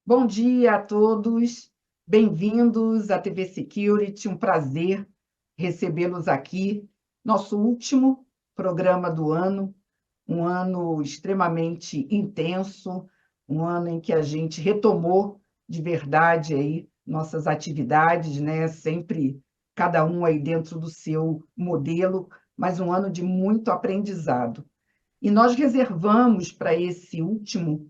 Bom dia a todos, bem-vindos à TV Security, um prazer recebê-los aqui. Nosso último programa do ano, um ano extremamente intenso, um ano em que a gente retomou de verdade aí nossas atividades, né? Sempre cada um aí dentro do seu modelo, mas um ano de muito aprendizado. E nós reservamos para esse último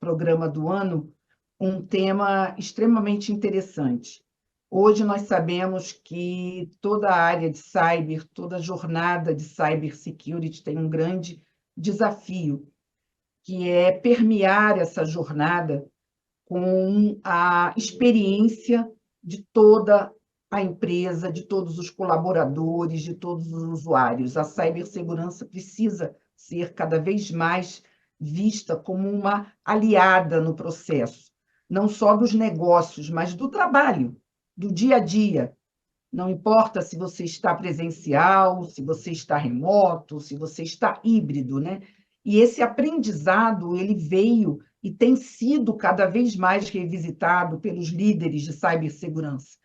programa do ano um tema extremamente interessante. Hoje nós sabemos que toda a área de cyber, toda a jornada de cybersecurity tem um grande desafio, que é permear essa jornada com a experiência de toda a empresa, de todos os colaboradores, de todos os usuários. A cibersegurança precisa ser cada vez mais vista como uma aliada no processo, não só dos negócios, mas do trabalho, do dia a dia. Não importa se você está presencial, se você está remoto, se você está híbrido, né? E esse aprendizado, ele veio e tem sido cada vez mais revisitado pelos líderes de cibersegurança.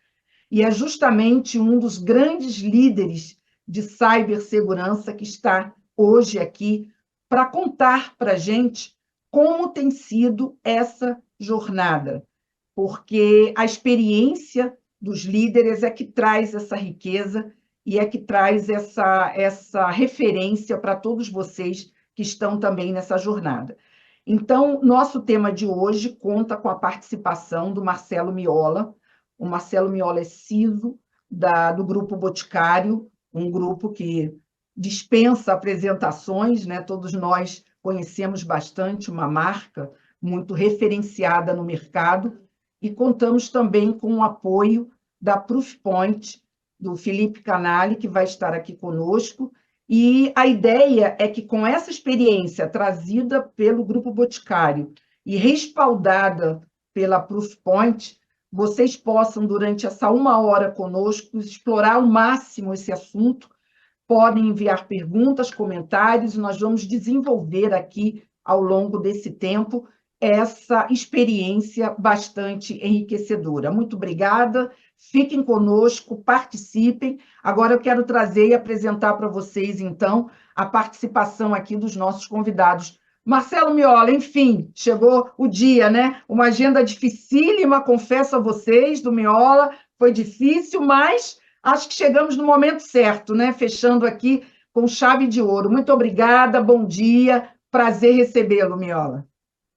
E é justamente um dos grandes líderes de cibersegurança que está hoje aqui para contar para a gente como tem sido essa jornada, porque a experiência dos líderes é que traz essa riqueza e é que traz essa referência para todos vocês que estão também nessa jornada. Então, nosso tema de hoje conta com a participação do Marcelo Miola. O Marcelo Miola é CISO do Grupo Boticário, um grupo que dispensa apresentações, né? Todos nós conhecemos bastante, uma marca muito referenciada no mercado, e contamos também com o apoio da Proofpoint, do Felipe Canali, que vai estar aqui conosco. E a ideia é que, com essa experiência trazida pelo Grupo Boticário e respaldada pela Proofpoint, vocês possam, durante essa uma hora conosco, explorar ao máximo esse assunto. Podem enviar perguntas, comentários, e nós vamos desenvolver aqui, ao longo desse tempo, essa experiência bastante enriquecedora. Muito obrigada, fiquem conosco, participem. Agora eu quero trazer e apresentar para vocês, então, a participação aqui dos nossos convidados. Marcelo Miola, enfim, chegou o dia, né? Uma agenda dificílima, confesso a vocês, do Miola, foi difícil, mas acho que chegamos no momento certo, né? Fechando aqui com chave de ouro. Muito obrigada, bom dia, prazer recebê-lo, Miola.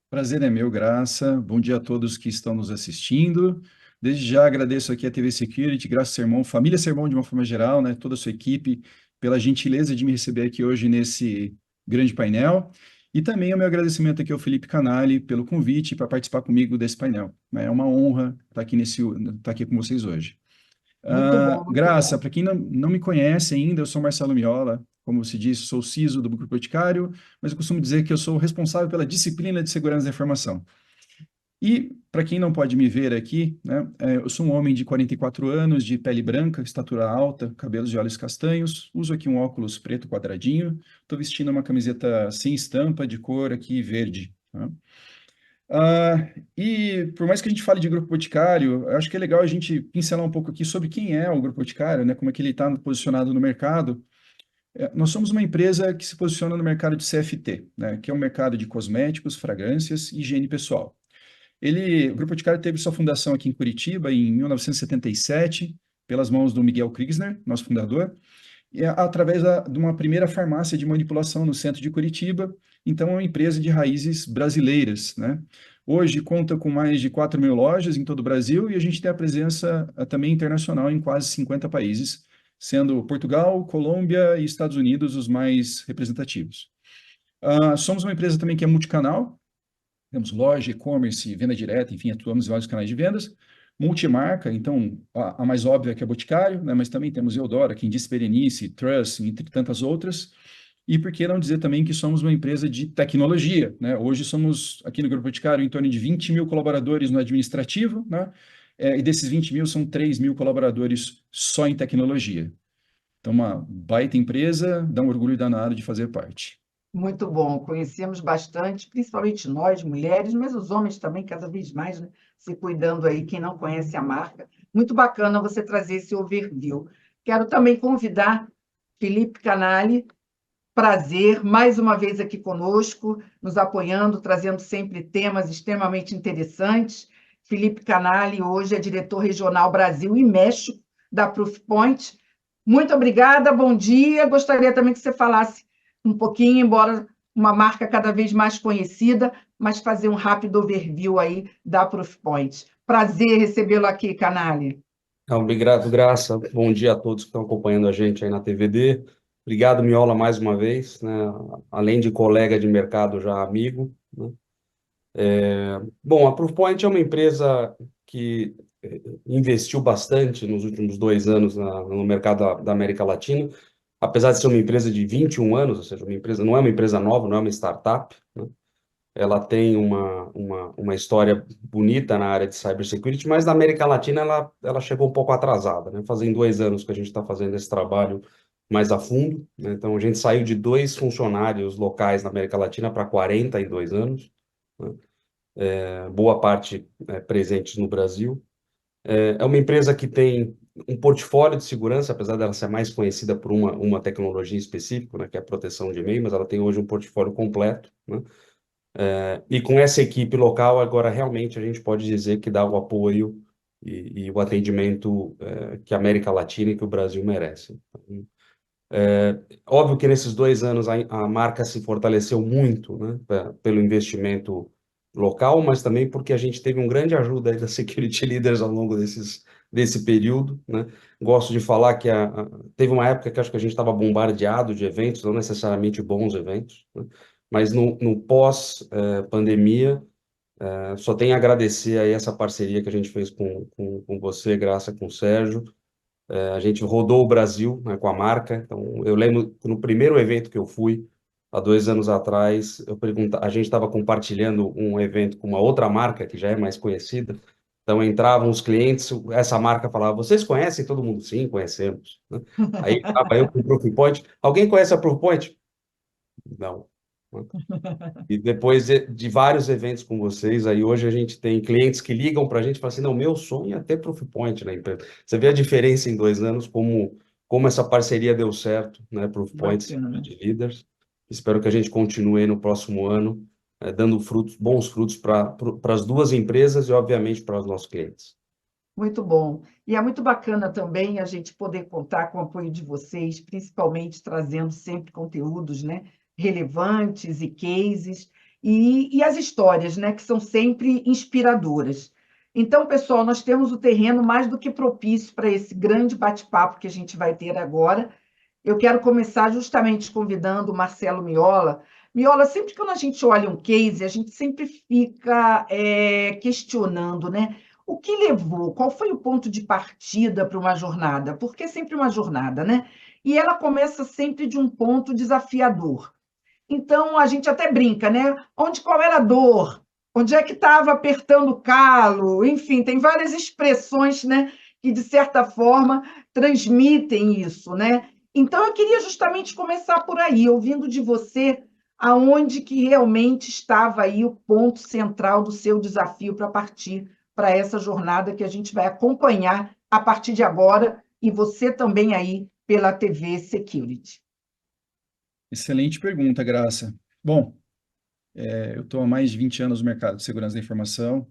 Prazer é meu, Graça. Bom dia a todos que estão nos assistindo. Desde já agradeço aqui a TV Security, Graça Sermão, Família Sermão de uma forma geral, né, toda a sua equipe, pela gentileza de me receber aqui hoje nesse grande painel. E também o meu agradecimento aqui ao Felipe Canali pelo convite para participar comigo desse painel. É uma honra estar aqui com vocês hoje. Muito bom, muito Graça, bom. para quem não me conhece ainda, eu sou Marcelo Miola, como se disse, sou CISO do Grupo Boticário, mas eu costumo dizer que eu sou responsável pela disciplina de segurança da informação. E, para quem não pode me ver aqui, né, eu sou um homem de 44 anos, de pele branca, estatura alta, cabelos de olhos castanhos, uso aqui um óculos preto quadradinho, estou vestindo uma camiseta sem estampa, de cor aqui verde. Tá? E por mais que a gente fale de Grupo Boticário, eu acho que é legal a gente pincelar um pouco aqui sobre quem é o Grupo Boticário, né, como é que ele está posicionado no mercado. Nós somos uma empresa que se posiciona no mercado de CFT, né, que é um mercado de cosméticos, fragrâncias e higiene pessoal. O Grupo Boticário teve sua fundação aqui em Curitiba em 1977, pelas mãos do Miguel Kriegsner, nosso fundador, e através de uma primeira farmácia de manipulação no centro de Curitiba. Então, é uma empresa de raízes brasileiras, né? Hoje conta com mais de 4 mil lojas em todo o Brasil e a gente tem a presença também internacional em quase 50 países, sendo Portugal, Colômbia e Estados Unidos os mais representativos. Somos uma empresa também que é multicanal, temos loja, e-commerce, venda direta, enfim, atuamos em vários canais de vendas. Multimarca, então, a mais óbvia que é Boticário, né, mas também temos Eudora, quem disse Berenice, Trust, entre tantas outras. E por que não dizer também que somos uma empresa de tecnologia, né? Hoje somos, aqui no Grupo Boticário, em torno de 20 mil colaboradores no administrativo, né? E desses 20 mil, são 3 mil colaboradores só em tecnologia. Então, uma baita empresa, dá um orgulho danado de fazer parte. Muito bom. Conhecemos bastante, principalmente nós, mulheres, mas os homens também, cada vez mais, né? Se cuidando aí, quem não conhece a marca. Muito bacana você trazer esse overview. Quero também convidar Felipe Canali. Prazer, mais uma vez aqui conosco, nos apoiando, trazendo sempre temas extremamente interessantes. Felipe Canali, hoje é diretor regional Brasil e México da Proofpoint. Muito obrigada, bom dia. Gostaria também que você falasse um pouquinho, embora uma marca cada vez mais conhecida, mas fazer um rápido overview aí da Proofpoint. Prazer recebê-lo aqui, Canali. Obrigado, Graça. Bom dia a todos que estão acompanhando a gente aí na TVD. Obrigado, Miola, mais uma vez, né? Além de colega de mercado, já amigo, né? Bom, a Proofpoint é uma empresa que investiu bastante nos últimos 2 anos no mercado da América Latina, apesar de ser uma empresa de 21 anos, ou seja, uma empresa, não é uma empresa nova, não é uma startup, né? Ela tem uma história bonita na área de cybersecurity, mas na América Latina ela chegou um pouco atrasada, né? Fazem 2 anos que a gente está fazendo esse trabalho mais a fundo, né? Então, a gente saiu de 2 funcionários locais na América Latina para 40 em 2 anos, né? Boa parte presentes no Brasil. É uma empresa que tem um portfólio de segurança, apesar dela ser mais conhecida por uma tecnologia específica, né, que é a proteção de e-mail, mas ela tem hoje um portfólio completo, né? E com essa equipe local, agora realmente a gente pode dizer que dá o apoio e o atendimento que a América Latina e que o Brasil merecem. Óbvio que nesses 2 anos a marca se fortaleceu muito, né, pelo investimento local, mas também porque a gente teve um grande ajuda aí da Security Leaders ao longo desse período, né? Gosto de falar que teve uma época que acho que a gente estava bombardeado de eventos, não necessariamente bons eventos, né? Mas no pós-pandemia, só tenho a agradecer aí essa parceria que a gente fez com você, Graça, com o Sérgio. A gente rodou o Brasil, né, com a marca. Então, eu lembro que no primeiro evento que eu fui, há 2 anos atrás, a gente estava compartilhando um evento com uma outra marca que já é mais conhecida. Então, entravam os clientes, essa marca falava: vocês conhecem todo mundo? Sim, conhecemos, né? Aí estava eu com o Proofpoint. Alguém conhece a Proofpoint? Não. E depois de vários eventos com vocês, aí hoje a gente tem clientes que ligam para a gente e falam assim: não, meu sonho é ter Proofpoint na empresa. Você vê a diferença em 2 anos, como essa parceria deu certo, né? Proofpoint Bacana. de Leaders. Espero que a gente continue no próximo ano, dando frutos, bons frutos para as duas empresas e, obviamente, para os nossos clientes. Muito bom. E é muito bacana também a gente poder contar com o apoio de vocês, principalmente trazendo sempre conteúdos, né, relevantes e cases, e as histórias, né, que são sempre inspiradoras. Então, pessoal, nós temos o terreno mais do que propício para esse grande bate-papo que a gente vai ter agora. Eu quero começar justamente convidando o Marcelo Miola. Miola, sempre que a gente olha um case, a gente sempre fica questionando, né? O que levou? Qual foi o ponto de partida para uma jornada? Porque é sempre uma jornada, né? E ela começa sempre de um ponto desafiador. Então, a gente até brinca, né? Qual era a dor? Onde é que estava apertando o calo? Enfim, tem várias expressões, né, que, de certa forma, transmitem isso, né? Então, eu queria justamente começar por aí, ouvindo de você aonde que realmente estava aí o ponto central do seu desafio para partir para essa jornada que a gente vai acompanhar a partir de agora, e você também aí pela TV Security. Excelente pergunta, Graça. Bom, eu estou há mais de 20 anos no mercado de segurança da informação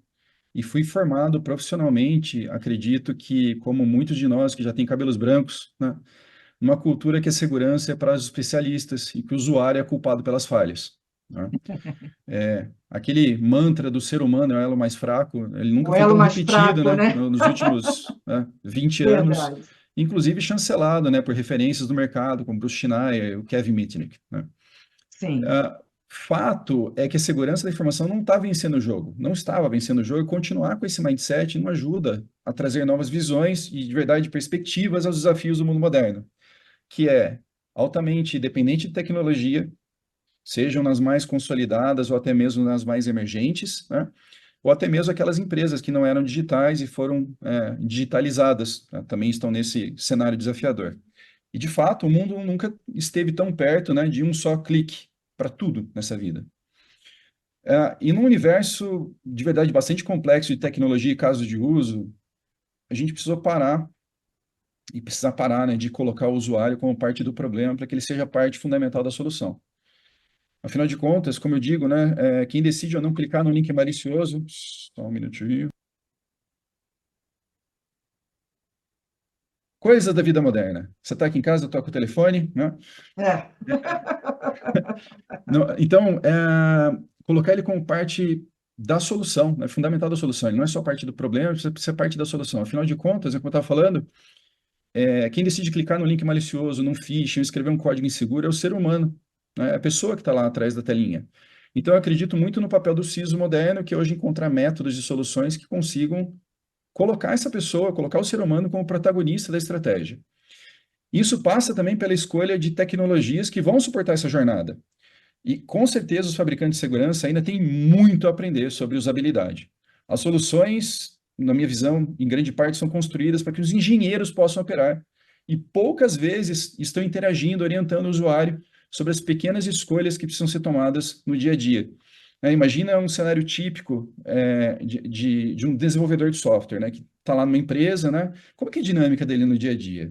e fui formado profissionalmente, acredito que, como muitos de nós que já têm cabelos brancos, né, numa cultura que a segurança é para os especialistas e que o usuário é culpado pelas falhas, né? Aquele mantra do ser humano é o elo mais fraco, ele nunca O foi elo tão mais repetido, fraco, né, né? nos últimos 20 anos, Verdade. inclusive chancelado, né, por referências do mercado, como Bruce Schneier, o Kevin Mitnick, né? Sim, Fato é que a segurança da informação não está vencendo o jogo, não estava vencendo o jogo, e continuar com esse mindset não ajuda a trazer novas visões e, de verdade, perspectivas aos desafios do mundo moderno, que é altamente dependente de tecnologia, sejam nas mais consolidadas ou até mesmo nas mais emergentes, né? Ou até mesmo aquelas empresas que não eram digitais e foram digitalizadas, né? Também estão nesse cenário desafiador. E, de fato, o mundo nunca esteve tão perto, né, de um só clique para tudo nessa vida. E num universo de verdade bastante complexo de tecnologia e casos de uso, a gente precisou parar e precisa parar, né, de colocar o usuário como parte do problema para que ele seja parte fundamental da solução. Afinal de contas, como eu digo, né, quem decide ou não clicar no link malicioso, só um minutinho. Coisa da vida moderna. Você está aqui em casa, toca o telefone, né? É. Então, colocar ele como parte da solução, é fundamental da solução. Ele não é só parte do problema, precisa ser parte da solução. Afinal de contas, como eu estava falando, quem decide clicar no link malicioso, num phishing, escrever um código inseguro é o ser humano, né? É a pessoa que está lá atrás da telinha. Então, eu acredito muito no papel do CISO moderno, que é hoje encontrar métodos e soluções que consigam colocar essa pessoa, colocar o ser humano como protagonista da estratégia. Isso passa também pela escolha de tecnologias que vão suportar essa jornada. E, com certeza, os fabricantes de segurança ainda têm muito a aprender sobre usabilidade. As soluções, na minha visão, em grande parte, são construídas para que os engenheiros possam operar. E poucas vezes estão interagindo, orientando o usuário sobre as pequenas escolhas que precisam ser tomadas no dia a dia. Imagina um cenário típico de um desenvolvedor de software, né, que está lá numa empresa, né? Como que é a dinâmica dele no dia a dia?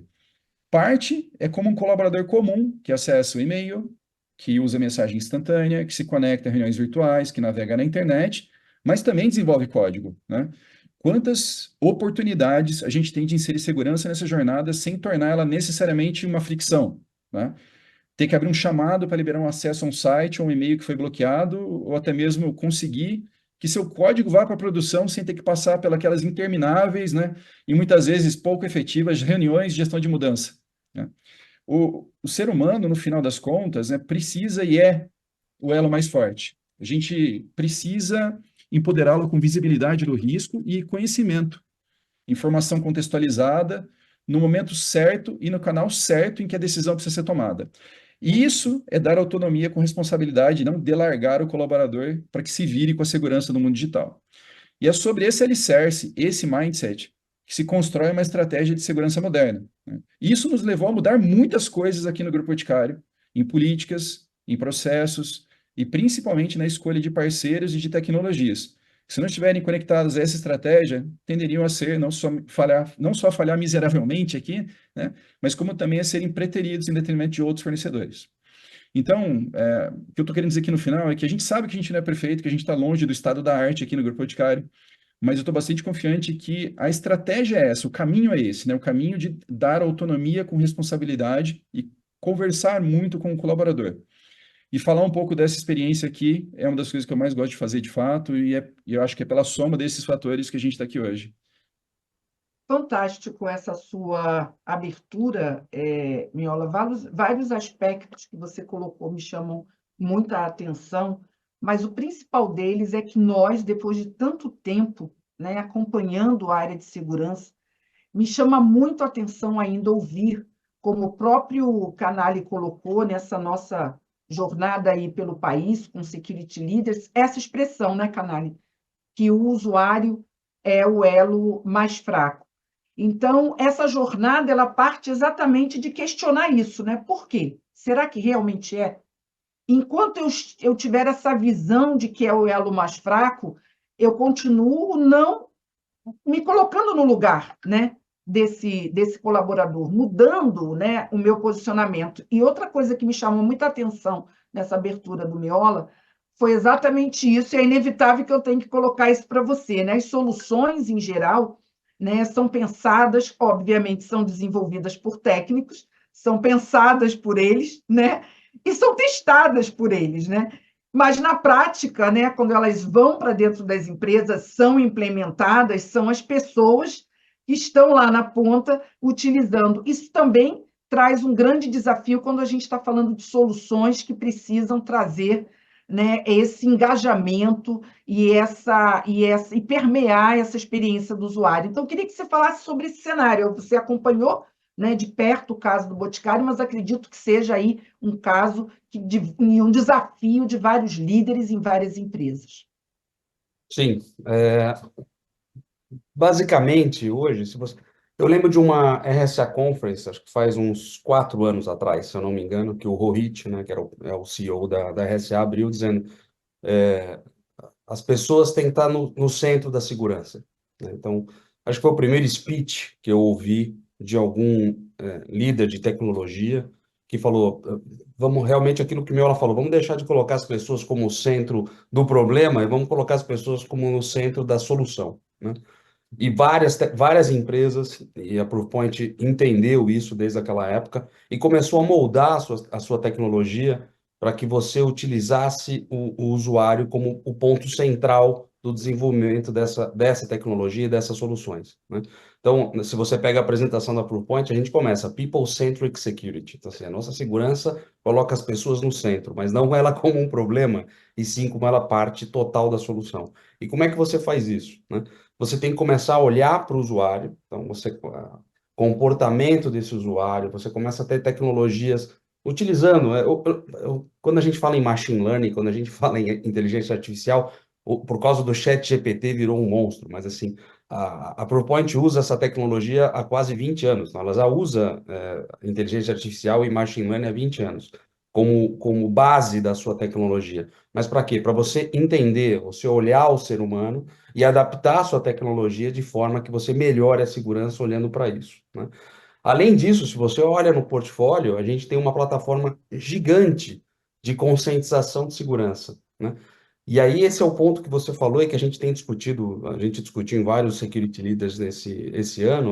Parte é como um colaborador comum que acessa o e-mail, que usa mensagem instantânea, que se conecta a reuniões virtuais, que navega na internet, mas também desenvolve código, né? Quantas oportunidades a gente tem de inserir segurança nessa jornada sem tornar ela necessariamente uma fricção, né? Ter que abrir um chamado para liberar um acesso a um site ou um e-mail que foi bloqueado, ou até mesmo conseguir que seu código vá para a produção sem ter que passar pelas intermináveis, né, e muitas vezes pouco efetivas reuniões de gestão de mudança, né? O ser humano, no final das contas, né, precisa e é o elo mais forte. A gente precisa empoderá-lo com visibilidade do risco e conhecimento, informação contextualizada, no momento certo e no canal certo em que a decisão precisa ser tomada. E isso é dar autonomia com responsabilidade, não delargar o colaborador para que se vire com a segurança do mundo digital. E é sobre esse alicerce, esse mindset, que se constrói uma estratégia de segurança moderna, né? Isso nos levou a mudar muitas coisas aqui no Grupo Boticário, em políticas, em processos e principalmente na escolha de parceiros e de tecnologias. Se não estiverem conectados a essa estratégia, tenderiam a ser não só falhar miseravelmente aqui, né, mas como também a serem preteridos em detrimento de outros fornecedores. Então, o que eu estou querendo dizer aqui no final é que a gente sabe que a gente não é perfeito, que a gente está longe do estado da arte aqui no Grupo Boticário, mas eu estou bastante confiante que a estratégia é essa, o caminho é esse, né? O caminho de dar autonomia com responsabilidade e conversar muito com o colaborador. E falar um pouco dessa experiência aqui é uma das coisas que eu mais gosto de fazer de fato, e eu acho que é pela soma desses fatores que a gente está aqui hoje. Fantástico essa sua abertura, Miola. Vários aspectos que você colocou me chamam muita atenção, mas o principal deles é que nós, depois de tanto tempo, né, acompanhando a área de segurança, me chama muito a atenção ainda ouvir, como o próprio Canali colocou nessa nossa jornada aí pelo país, com Security Leaders, essa expressão, né, Canali, que o usuário é o elo mais fraco. Então, essa jornada ela parte exatamente de questionar isso, né? Por quê? Será que realmente é? Enquanto eu tiver essa visão de que é o elo mais fraco, eu continuo não me colocando no lugar, né, desse colaborador, mudando, né, o meu posicionamento. E outra coisa que me chamou muita atenção nessa abertura do Miola foi exatamente isso, e é inevitável que eu tenha que colocar isso para você, né? As soluções, em geral, né, são pensadas, obviamente, são desenvolvidas por técnicos, são pensadas por eles, né, e são testadas por eles, né? Mas, na prática, né, quando elas vão para dentro das empresas, são implementadas, são as pessoas que estão lá na ponta utilizando. Isso também traz um grande desafio quando a gente está falando de soluções que precisam trazer, né, esse engajamento e permear essa experiência do usuário. Então, eu queria que você falasse sobre esse cenário. Você acompanhou, né, de perto o caso do Boticário, mas acredito que seja aí um caso um desafio de vários líderes em várias empresas. Sim, basicamente hoje, Eu lembro de uma RSA Conference, acho que faz uns 4 anos atrás, se eu não me engano, que o Rohit, né, que era o CEO da RSA, abriu dizendo é, as pessoas têm que estar no centro da segurança, né? Então, acho que foi o primeiro speech que eu ouvi de algum líder de tecnologia que falou, vamos realmente aquilo que o Miola falou, vamos deixar de colocar as pessoas como o centro do problema e vamos colocar as pessoas como no centro da solução, né? E várias empresas, e a Proofpoint entendeu isso desde aquela época, e começou a moldar a sua tecnologia para que você utilizasse o usuário como o ponto central do desenvolvimento dessa tecnologia e dessas soluções, né? Então, se você pega a apresentação da Proofpoint, a gente começa People-Centric Security. Então, assim, a nossa segurança coloca as pessoas no centro, mas não ela como um problema, e sim como ela parte total da solução. E como é que você faz isso, né? Você tem que começar a olhar para o usuário, então comportamento desse usuário, você começa a ter tecnologias utilizando, quando a gente fala em machine learning, quando a gente fala em inteligência artificial, por causa do chat GPT virou um monstro, mas assim, a ProPoint usa essa tecnologia há quase 20 anos, então ela já usa inteligência artificial e machine learning há 20 anos, como base da sua tecnologia. Mas para quê? Para você entender, você olhar o ser humano e adaptar a sua tecnologia de forma que você melhore a segurança olhando para isso, né? Além disso, se você olha no portfólio, a gente tem uma plataforma gigante de conscientização de segurança, né? E aí esse é o ponto que você falou e que a gente tem discutido, a gente discutiu em vários security leaders esse ano,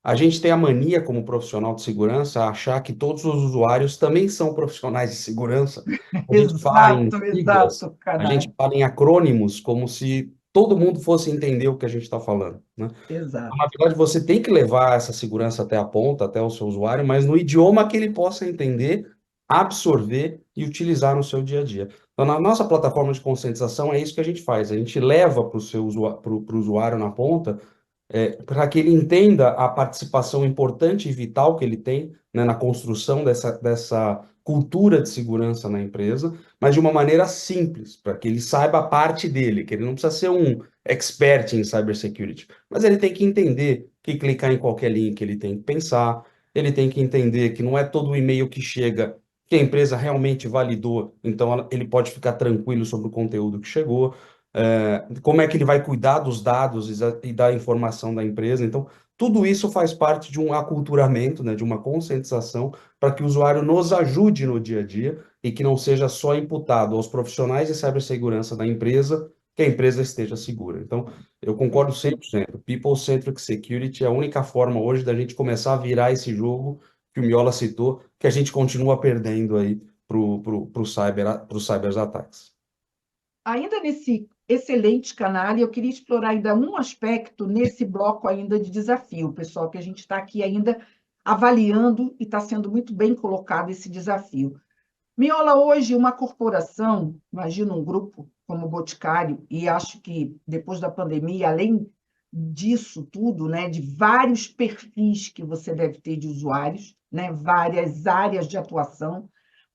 a gente tem a mania como profissional de segurança a achar que todos os usuários também são profissionais de segurança. A gente fala em Exato, siglas, exato, a gente Canai. fala em acrônimos como se todo mundo fosse entender o que a gente está falando, né? Na Exato. verdade, você tem que levar essa segurança até a ponta, até o seu usuário, mas no idioma que ele possa entender, absorver e utilizar no seu dia a dia. Então, na nossa plataforma de conscientização, é isso que a gente faz. A gente leva para o usuário na ponta, para que ele entenda a participação importante e vital que ele tem, né, na construção dessa cultura de segurança na empresa, mas de uma maneira simples, para que ele saiba a parte dele, que ele não precisa ser um expert em cybersecurity, mas ele tem que entender que clicar em qualquer link ele tem que pensar, ele tem que entender que não é todo o e-mail que chega que a empresa realmente validou, então ele pode ficar tranquilo sobre o conteúdo que chegou, como é que ele vai cuidar dos dados e da informação da empresa. Então, tudo isso faz parte de um aculturamento, né, de uma conscientização para que o usuário nos ajude no dia a dia e que não seja só imputado aos profissionais de cibersegurança da empresa que a empresa esteja segura. Então, eu concordo 100%. People-centric security é a única forma hoje da gente começar a virar esse jogo que o Miola citou, que a gente continua perdendo aí para os cyberataques. Ainda nesse excelente canal, eu queria explorar ainda um aspecto nesse bloco ainda de desafio, pessoal, que a gente está aqui ainda avaliando e está sendo muito bem colocado esse desafio. Miola, hoje, uma corporação, imagina um grupo como o Boticário, e acho que depois da pandemia, além disso tudo, né, de vários perfis que você deve ter de usuários, né, várias áreas de atuação,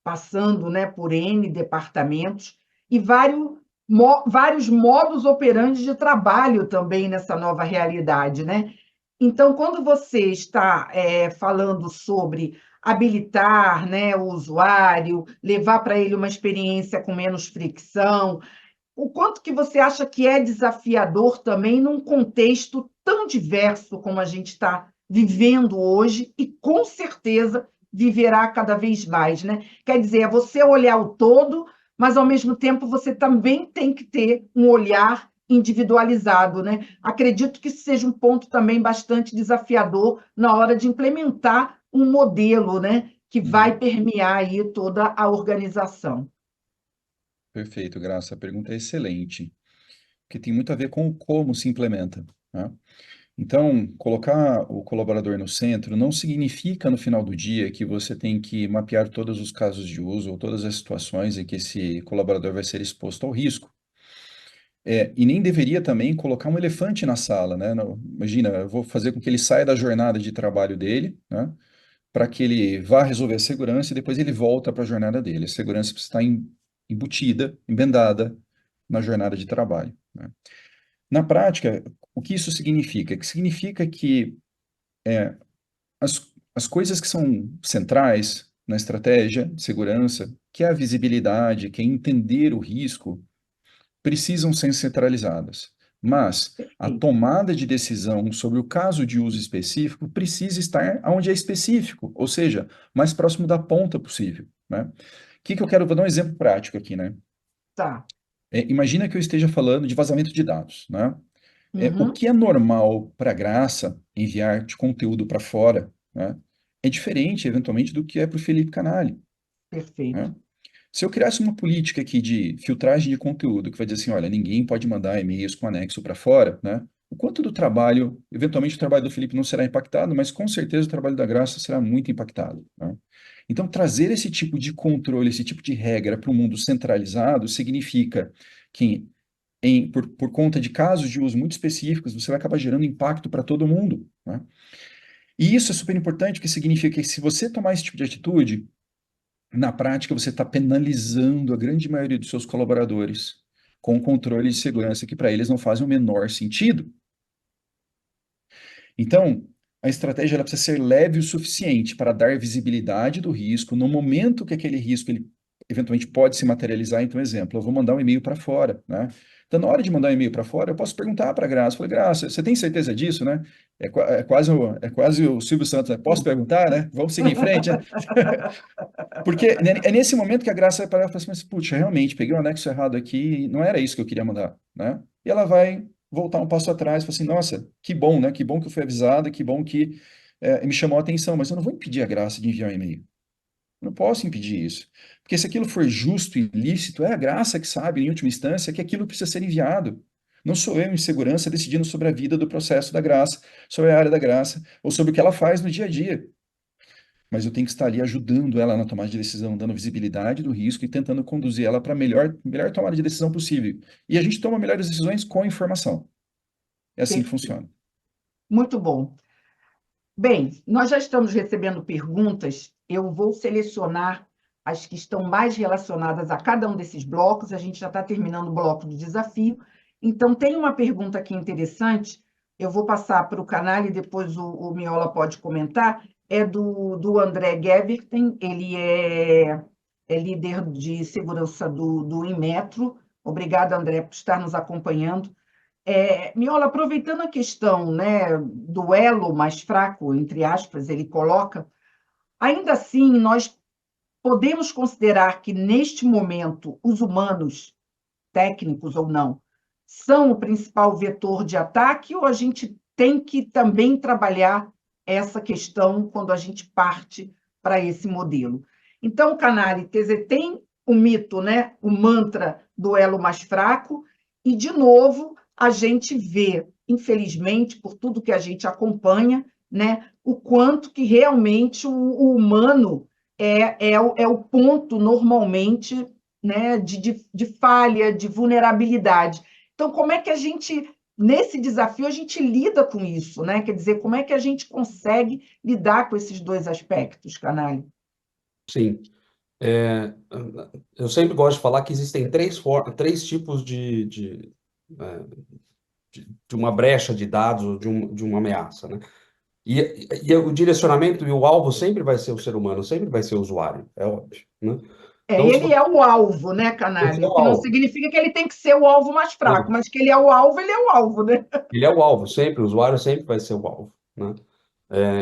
passando, né, por N departamentos, e vários modos operantes de trabalho também nessa nova realidade, né? Então, quando você está falando sobre habilitar, né, o usuário, levar para ele uma experiência com menos fricção, o quanto que você acha que é desafiador também num contexto tão diverso como a gente está vivendo hoje e com certeza viverá cada vez mais, né? Quer dizer, é você olhar o todo, mas ao mesmo tempo você também tem que ter um olhar individualizado, né? Acredito que isso seja um ponto também bastante desafiador na hora de implementar um modelo, né, que vai permear aí toda a organização. Perfeito, Graça. A pergunta é excelente, porque tem muito a ver com como se implementa, né? Então, colocar o colaborador no centro não significa, no final do dia, que você tem que mapear todos os casos de uso ou todas as situações em que esse colaborador vai ser exposto ao risco. E nem deveria também colocar um elefante na sala, né? Imagina, eu vou fazer com que ele saia da jornada de trabalho dele, né? Para que ele vá resolver a segurança e depois ele volta para a jornada dele. A segurança precisa estar embutida, embendada na jornada de trabalho, né? Na prática, o que isso significa? Que significa que as coisas que são centrais na estratégia de segurança, que é a visibilidade, que é entender o risco, precisam ser centralizadas. Mas a Perfeito. tomada de decisão sobre o caso de uso específico precisa estar onde é específico, ou seja, mais próximo da ponta possível, né? O que eu quero, vou dar um exemplo prático aqui, né? Tá. Imagina que eu esteja falando de vazamento de dados, né? O Uhum. que é normal para a Graça enviar de conteúdo para fora, né? É diferente, eventualmente, do que é para o Felipe Canali, Perfeito. né? Se eu criasse uma política aqui de filtragem de conteúdo, que vai dizer assim, olha, ninguém pode mandar e-mails com anexo para fora, né? O quanto do trabalho, eventualmente o trabalho do Felipe não será impactado, mas com certeza o trabalho da Graça será muito impactado, né? Então, trazer esse tipo de controle, esse tipo de regra para o mundo centralizado significa que, por conta de casos de uso muito específicos, você vai acabar gerando impacto para todo mundo, né? E isso é super importante, porque significa que se você tomar esse tipo de atitude, na prática, você está penalizando a grande maioria dos seus colaboradores com controle de segurança que para eles não fazem o menor sentido. Então, a estratégia ela precisa ser leve o suficiente para dar visibilidade do risco no momento que aquele risco ele eventualmente pode se materializar. Então, exemplo, eu vou mandar um e-mail para fora, né? Então, na hora de mandar um e-mail para fora, eu posso perguntar para a Graça, falei, Graça, você tem certeza disso, né? É quase o Silvio Santos, né? Posso perguntar, né? Vamos seguir em frente, né? Porque é nesse momento que a Graça vai parar e falar assim, mas, putz, realmente, peguei o anexo errado aqui, não era isso que eu queria mandar, né? E ela vai voltar um passo atrás e falar assim, nossa, que bom, né? Que bom que eu fui avisada, que bom que me chamou a atenção, mas eu não vou impedir a Graça de enviar um e-mail. Eu não posso impedir isso. Porque se aquilo for justo e lícito, é a Graça que sabe, em última instância, que aquilo precisa ser enviado. Não sou eu, em segurança, decidindo sobre a vida do processo da Graça, sobre a área da Graça, ou sobre o que ela faz no dia a dia, mas eu tenho que estar ali ajudando ela na tomada de decisão, dando visibilidade do risco e tentando conduzir ela para a melhor tomada de decisão possível. E a gente toma melhores decisões com informação. É assim que Perfeito. funciona. Muito bom. Bem, nós já estamos recebendo perguntas. Eu vou selecionar as que estão mais relacionadas a cada um desses blocos. A gente já está terminando o bloco do desafio. Então, tem uma pergunta aqui interessante. Eu vou passar para o canal e depois o Miola pode comentar. É do André Geverten. Ele é líder de segurança do Inmetro. Obrigada, André, por estar nos acompanhando. Miola, aproveitando a questão, né, do elo mais fraco, entre aspas, ele coloca, ainda assim, nós podemos considerar que, neste momento, os humanos, técnicos ou não, são o principal vetor de ataque, ou a gente tem que também trabalhar essa questão quando a gente parte para esse modelo? Então, Canali, quer dizer, tem o mito, né, o mantra do elo mais fraco, e, de novo, a gente vê, infelizmente, por tudo que a gente acompanha, né, o quanto que realmente o humano é o ponto, normalmente, né, de falha, de vulnerabilidade. Então, como é que a gente, nesse desafio, a gente lida com isso, né? Quer dizer, como é que a gente consegue lidar com esses dois aspectos, Canali? Sim. É, eu sempre gosto de falar que existem três tipos é, de uma brecha de dados ou de uma ameaça, né? E o direcionamento e o alvo sempre vai ser o ser humano, sempre vai ser o usuário, é óbvio, né? Então, se Ele você é o alvo, né, ele Canali? é O o que não alvo, significa que ele tem que ser o alvo mais fraco, não, mas que ele é o alvo, ele é o alvo, né? ele é o alvo, sempre, o usuário sempre vai ser o alvo, né?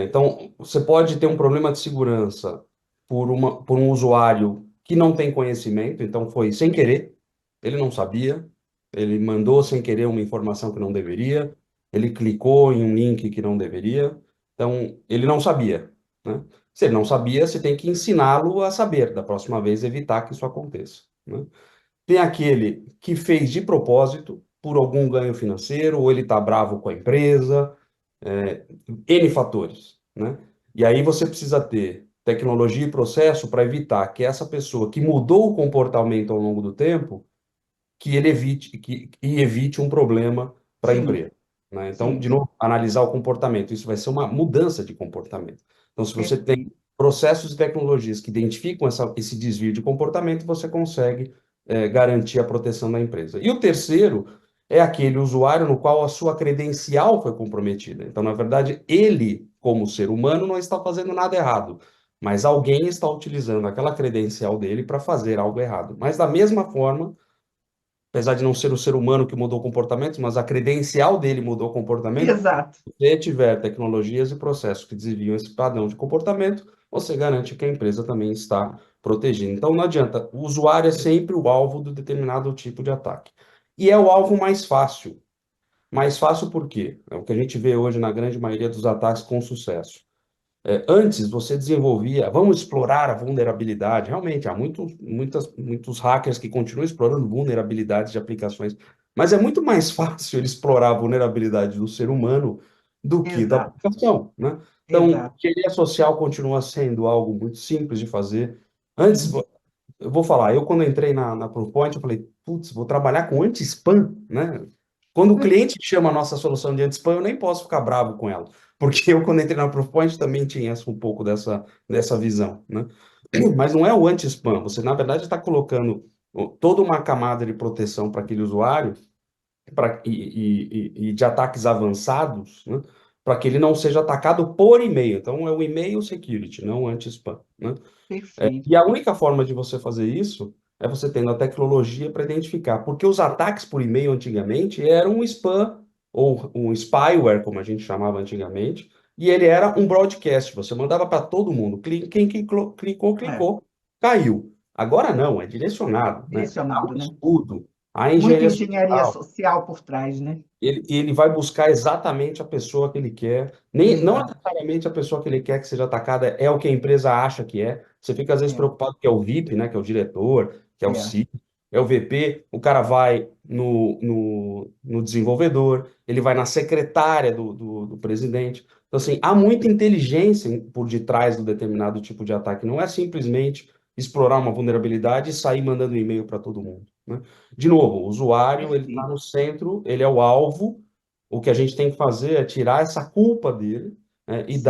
Então, você pode ter um problema de segurança por um usuário que não tem conhecimento, então foi sem querer, ele não sabia, ele mandou sem querer uma informação que não deveria, ele clicou em um link que não deveria, então ele não sabia, né? Se ele não sabia, você tem que ensiná-lo a saber, da próxima vez evitar que isso aconteça, né? Tem aquele que fez de propósito, por algum ganho financeiro, ou ele está bravo com a empresa, N fatores, né? E aí você precisa ter tecnologia e processo para evitar que essa pessoa que mudou o comportamento ao longo do tempo, que ele evite um problema para a Sim, empresa, né? Então, sim, de novo, analisar o comportamento. Isso vai ser uma mudança de comportamento. Então, se você tem perfeito. processos e tecnologias que identificam esse desvio de comportamento, você consegue garantir a proteção da empresa. E o terceiro é aquele usuário no qual a sua credencial foi comprometida. Então, na verdade, ele como ser humano, não está fazendo nada errado, mas alguém está utilizando aquela credencial dele para fazer algo errado. Mas da mesma forma, apesar de não ser o ser humano que mudou o comportamento, mas a credencial dele mudou o comportamento, Exato. se você tiver tecnologias e processos que desviam esse padrão de comportamento, você garante que a empresa também está protegida. Então, não adianta, o usuário é sempre o alvo de determinado tipo de ataque. E é o alvo mais fácil. Mais fácil por quê? É o que a gente vê hoje na grande maioria dos ataques com sucesso. Antes você desenvolvia, vamos explorar a vulnerabilidade. Realmente, há muitos hackers que continuam explorando vulnerabilidades de aplicações, mas é muito mais fácil ele explorar a vulnerabilidade do ser humano do que da Exato. aplicação, né? Então, Exato. engenharia social continua sendo algo muito simples de fazer. Antes, eu vou falar, eu quando entrei na Proofpoint, eu falei, putz, vou trabalhar com anti-spam, né? Quando o cliente chama a nossa solução de anti-spam, eu nem posso ficar bravo com ela. Porque eu, quando entrei na Proofpoint, também tinha um pouco dessa visão, né? Mas não é o anti-spam. Você, na verdade, está colocando toda uma camada de proteção para aquele usuário e de ataques avançados, né? Para que ele não seja atacado por e-mail. Então, é o e-mail security, não o anti-spam, né? Perfeito. E a única forma de você fazer isso é você tendo a tecnologia para identificar, porque os ataques por e-mail antigamente eram um spam ou um spyware, como a gente chamava antigamente, e ele era um broadcast, você mandava para todo mundo. Quem clicou, É, clicou, caiu. Agora não, é direcionado, né? Há direcionado, um né? estudo, a Muita engenharia engenharia social. social por trás, né? Ele vai buscar exatamente a pessoa que ele quer. Nem, não Exato. necessariamente a pessoa que ele quer que seja atacada é o que a empresa acha que é. Você fica às vezes É, preocupado que é o VIP, né? Que é o diretor, que é o é. CEO, é o VP. O cara vai no desenvolvedor, ele vai na secretária do presidente. Então, assim, há muita inteligência por detrás do determinado tipo de ataque. Não é simplesmente explorar uma vulnerabilidade e sair mandando e-mail para todo mundo, né? De novo, o usuário, ele está Perfeito. no centro, ele é o alvo. O que a gente tem que fazer é tirar essa culpa dele, né, e Sim.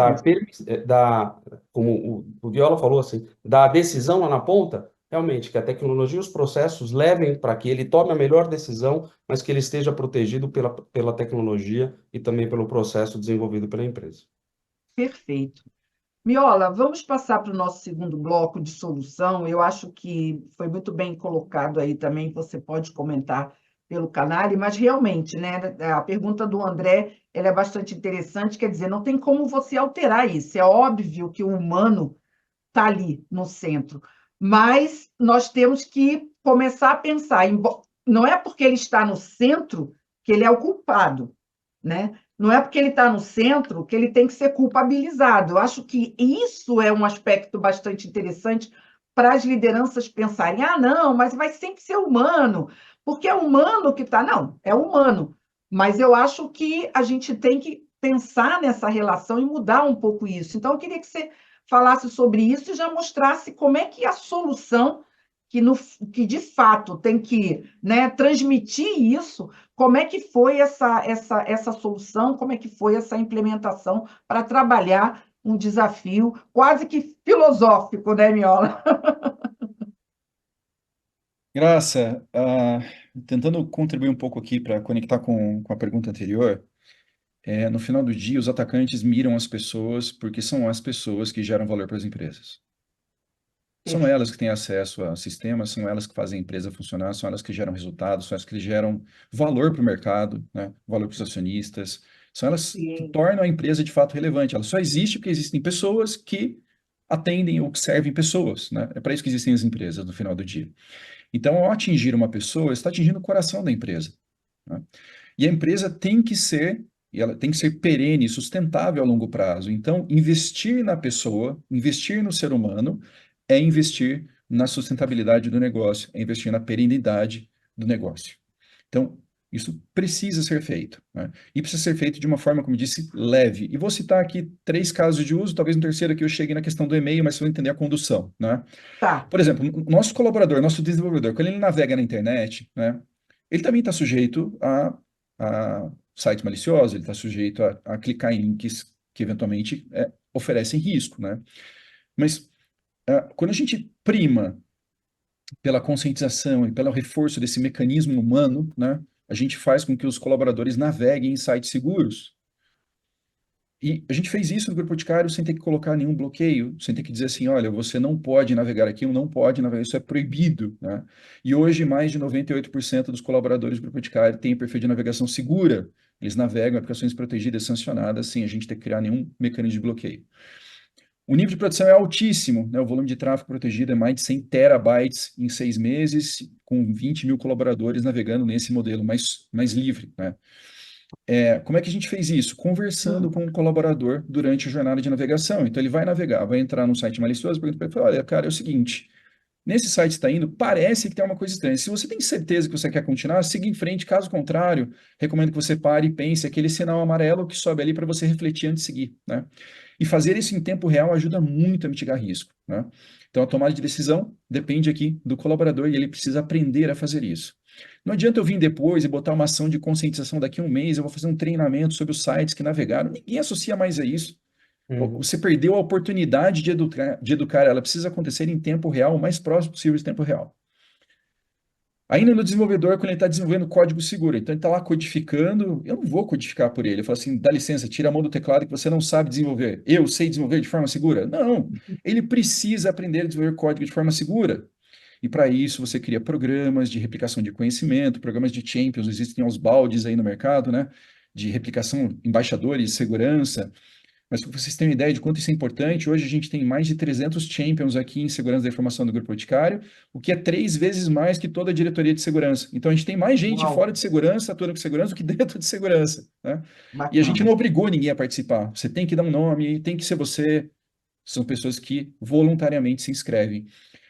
como o Viola falou assim, dar a decisão lá na ponta, realmente, que a tecnologia e os processos levem para que ele tome a melhor decisão, mas que ele esteja protegido pela tecnologia e também pelo processo desenvolvido pela empresa. Perfeito. Miola, vamos passar para o nosso segundo bloco de solução. Eu acho que foi muito bem colocado aí também, você pode comentar pelo canal, mas realmente, né, a pergunta do André, ela é bastante interessante, quer dizer, não tem como você alterar isso. É óbvio que o humano está ali no centro, mas nós temos que começar a pensar, não é porque ele está no centro que ele é o culpado, né? Não é porque ele está no centro que ele tem que ser culpabilizado. Eu acho que isso é um aspecto bastante interessante para as lideranças pensarem: ah, não, mas vai sempre ser humano, porque é humano que está. Não, é humano. Mas eu acho que a gente tem que pensar nessa relação e mudar um pouco isso. Então, eu queria que você falasse sobre isso e já mostrasse como é que a solução, que de fato tem que, né, transmitir isso, como é que foi essa solução, como é que foi essa implementação para trabalhar um desafio quase que filosófico, né, Miola? Graça, tentando contribuir um pouco aqui para conectar com a pergunta anterior, no final do dia, os atacantes miram as pessoas porque são as pessoas que geram valor para as empresas. São elas que têm acesso a sistemas, são elas que fazem a empresa funcionar, são elas que geram resultados, são elas que geram valor para o mercado, né? Valor para os acionistas, são elas que Sim, tornam a empresa de fato relevante. Ela só existe porque existem pessoas que atendem ou que servem pessoas, né? É para isso que existem as empresas no final do dia. Então, ao atingir uma pessoa, está atingindo o coração da empresa, né? E a empresa tem que ser, e ela tem que ser perene, sustentável a longo prazo. Então, investir na pessoa, investir no ser humano, é investir na sustentabilidade do negócio, é investir na perenidade do negócio. Então, isso precisa ser feito, né? E precisa ser feito de uma forma, como eu disse, leve. E vou citar aqui 3 casos de uso, talvez no terceiro aqui eu chegue na questão do e-mail, mas você vai entender a condução, né? tá. Por exemplo, o nosso colaborador, nosso desenvolvedor, quando ele navega na internet, né, ele também está sujeito a sites maliciosos, ele está sujeito a clicar em links que eventualmente oferecem risco, né? Mas quando a gente prima pela conscientização e pelo reforço desse mecanismo humano, né, a gente faz com que os colaboradores naveguem em sites seguros. E a gente fez isso no Grupo Boticário sem ter que colocar nenhum bloqueio, sem ter que dizer assim, olha, você não pode navegar aqui, ou não pode navegar, isso é proibido, né? E hoje mais de 98% dos colaboradores do Grupo Boticário têm perfil de navegação segura. Eles navegam em aplicações protegidas, sancionadas, sem a gente ter que criar nenhum mecanismo de bloqueio. O nível de proteção é altíssimo, né? O volume de tráfego protegido é mais de 100 terabytes em 6 meses, com 20 mil colaboradores navegando nesse modelo mais livre, né? Como é que a gente fez isso? Conversando com o colaborador durante a jornada de navegação. Então, ele vai navegar, vai entrar num site malicioso, pergunta para ele, fala, olha, cara, é o seguinte, nesse site está indo, parece que tem uma coisa estranha. Se você tem certeza que você quer continuar, siga em frente. Caso contrário, recomendo que você pare e pense aquele sinal amarelo que sobe ali para você refletir antes de seguir, né? E fazer isso em tempo real ajuda muito a mitigar risco, né? Então, a tomada de decisão depende aqui do colaborador e ele precisa aprender a fazer isso. Não adianta eu vir depois e botar uma ação de conscientização daqui a um mês, eu vou fazer um treinamento sobre os sites que navegaram. Ninguém associa mais a isso. Uhum. Você perdeu a oportunidade de educar. Ela precisa acontecer em tempo real, o mais próximo possível de tempo real. Ainda no desenvolvedor, quando ele está desenvolvendo código seguro, então ele está lá codificando, eu não vou codificar por ele. Eu falo assim, dá licença, tira a mão do teclado que você não sabe desenvolver. Eu sei desenvolver de forma segura? Não, ele precisa aprender a desenvolver código de forma segura. E para isso você cria programas de replicação de conhecimento, programas de champions, existem aos baldes aí no mercado, né? De replicação, embaixadores de segurança. Mas para vocês terem uma ideia de quanto isso é importante, hoje a gente tem mais de 300 champions aqui em segurança da informação do Grupo Boticário, o que é 3 vezes mais que toda a diretoria de segurança. Então a gente tem mais gente Uau, fora de segurança, atuando com segurança, do que dentro de segurança, né? E a gente bacana. não obrigou ninguém a participar. Você tem que dar um nome, tem que ser você. São pessoas que voluntariamente se inscrevem.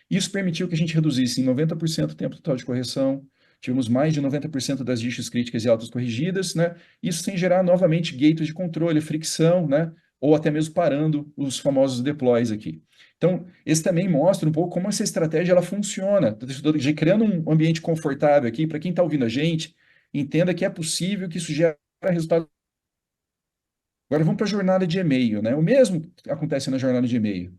Isso permitiu que a gente reduzisse em 90% o tempo total de correção, tivemos mais de 90% das issues críticas e altas corrigidas, né? Isso sem gerar novamente gates de controle, fricção, né? Ou até mesmo parando os famosos deploys aqui. Então, esse também mostra um pouco como essa estratégia ela funciona, de criando um ambiente confortável aqui para quem está ouvindo a gente, entenda que é possível que isso gere resultado. Agora vamos para a jornada de e-mail, né? O mesmo acontece na jornada de e-mail.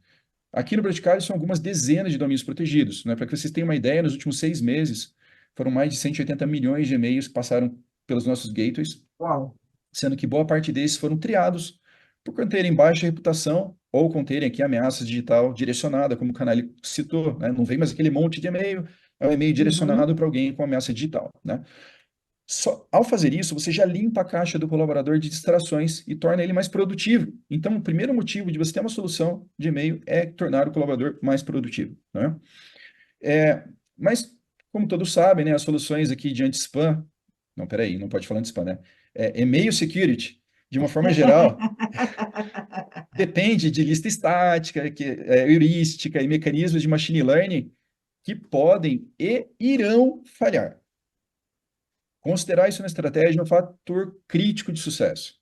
Aqui no Boticário são algumas dezenas de domínios protegidos, né? Para que vocês tenham uma ideia, nos últimos 6 meses foram mais de 180 milhões de e-mails que passaram pelos nossos gateways, Uau, sendo que boa parte desses foram triados por conterem baixa reputação ou conterem aqui ameaças digital direcionada, como o Canali citou, né? Não vem mais aquele monte de e-mail, é um e-mail uhum, direcionado para alguém com ameaça digital, né? Ao fazer isso, você já limpa a caixa do colaborador de distrações e torna ele mais produtivo. Então, o primeiro motivo de você ter uma solução de e-mail é tornar o colaborador mais produtivo, né? Mas, como todos sabem, né, as soluções aqui de anti-spam, não, peraí, não pode falar anti-spam, né? E-mail security, de uma forma geral, depende de lista estática, heurística e mecanismos de machine learning que podem e irão falhar. Considerar isso na estratégia é um fator crítico de sucesso,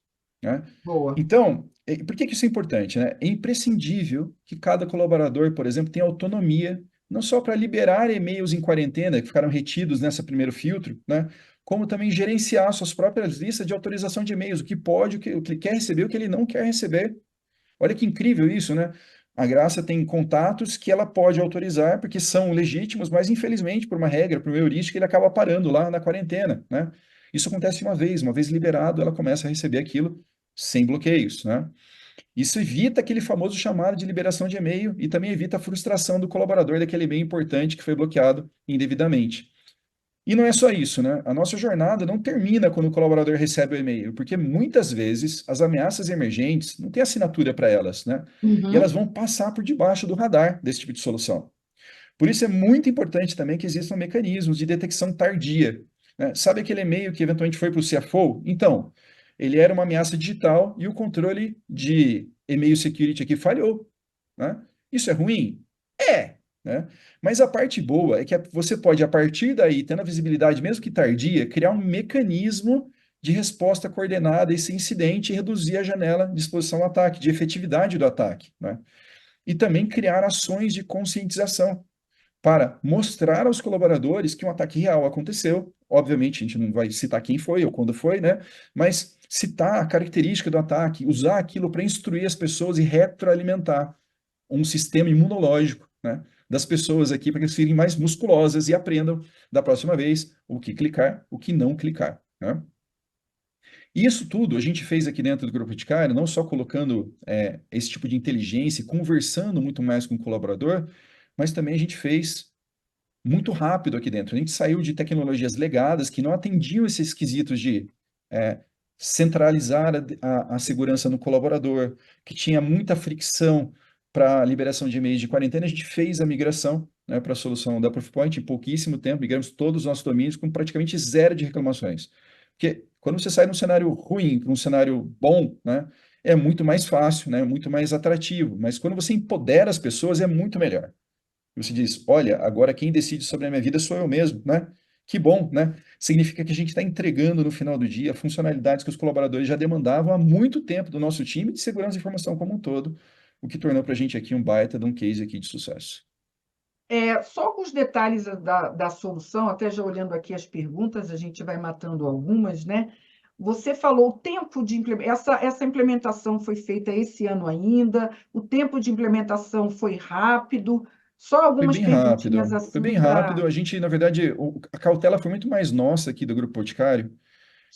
né? boa. Então, por que que isso é importante, né? É imprescindível que cada colaborador, por exemplo, tenha autonomia, não só para liberar e-mails em quarentena, que ficaram retidos nessa primeiro filtro, né? Como também gerenciar suas próprias listas de autorização de e-mails, o que pode, o que ele quer receber, o que ele não quer receber. Olha que incrível isso, né? A Graça tem contatos que ela pode autorizar porque são legítimos, mas infelizmente, por uma regra, por uma heurística, ele acaba parando lá na quarentena, né? Isso acontece uma vez liberado, ela começa a receber aquilo sem bloqueios, né? Isso evita aquele famoso chamado de liberação de e-mail e também evita a frustração do colaborador daquele e-mail importante que foi bloqueado indevidamente. E não é só isso, né? A nossa jornada não termina quando o colaborador recebe o e-mail, porque muitas vezes as ameaças emergentes não têm assinatura para elas, né? E elas Uhum, vão passar por debaixo do radar desse tipo de solução. Por isso é muito importante também que existam mecanismos de detecção tardia, né? Sabe aquele e-mail que eventualmente foi para o CFO? Então, ele era uma ameaça digital e o controle de e-mail security aqui falhou, né? Isso é ruim? É, né? Mas a parte boa é que você pode, a partir daí, tendo a visibilidade, mesmo que tardia, criar um mecanismo de resposta coordenada a esse incidente e reduzir a janela de exposição ao ataque, de efetividade do ataque, né? E também criar ações de conscientização para mostrar aos colaboradores que um ataque real aconteceu. Obviamente, a gente não vai citar quem foi ou quando foi, né? Mas citar a característica do ataque, usar aquilo para instruir as pessoas e retroalimentar um sistema imunológico, né, das pessoas aqui para que elas fiquem mais musculosas e aprendam da próxima vez o que clicar, o que não clicar, né? E isso tudo a gente fez aqui dentro do Grupo Boticário, não só colocando esse tipo de inteligência e conversando muito mais com o colaborador, mas também a gente fez muito rápido aqui dentro. A gente saiu de tecnologias legadas que não atendiam esses quesitos de é, centralizar a segurança no colaborador, que tinha muita fricção para a liberação de e-mails de quarentena. A gente fez a migração, né, para a solução da Proofpoint em pouquíssimo tempo, migramos todos os nossos domínios com praticamente zero de reclamações. Porque quando você sai de um cenário ruim para um cenário bom, né, é muito mais fácil, né, muito mais atrativo. Mas quando você empodera as pessoas, é muito melhor. Você diz, olha, agora quem decide sobre a minha vida sou eu mesmo, né? Que bom, né? Significa que a gente está entregando no final do dia funcionalidades que os colaboradores já demandavam há muito tempo do nosso time de segurança de informação como um todo, o que tornou para a gente aqui um baita de um case aqui de sucesso. Só alguns detalhes da solução, até já olhando aqui as perguntas, a gente vai matando algumas, né? Você falou o tempo de implementação, essa implementação foi feita esse ano ainda, o tempo de implementação foi rápido, só Foi algumas bem perguntinhas rápido, foi bem assim rápido. para. A gente, na verdade, a cautela foi muito mais nossa aqui do Grupo Boticário,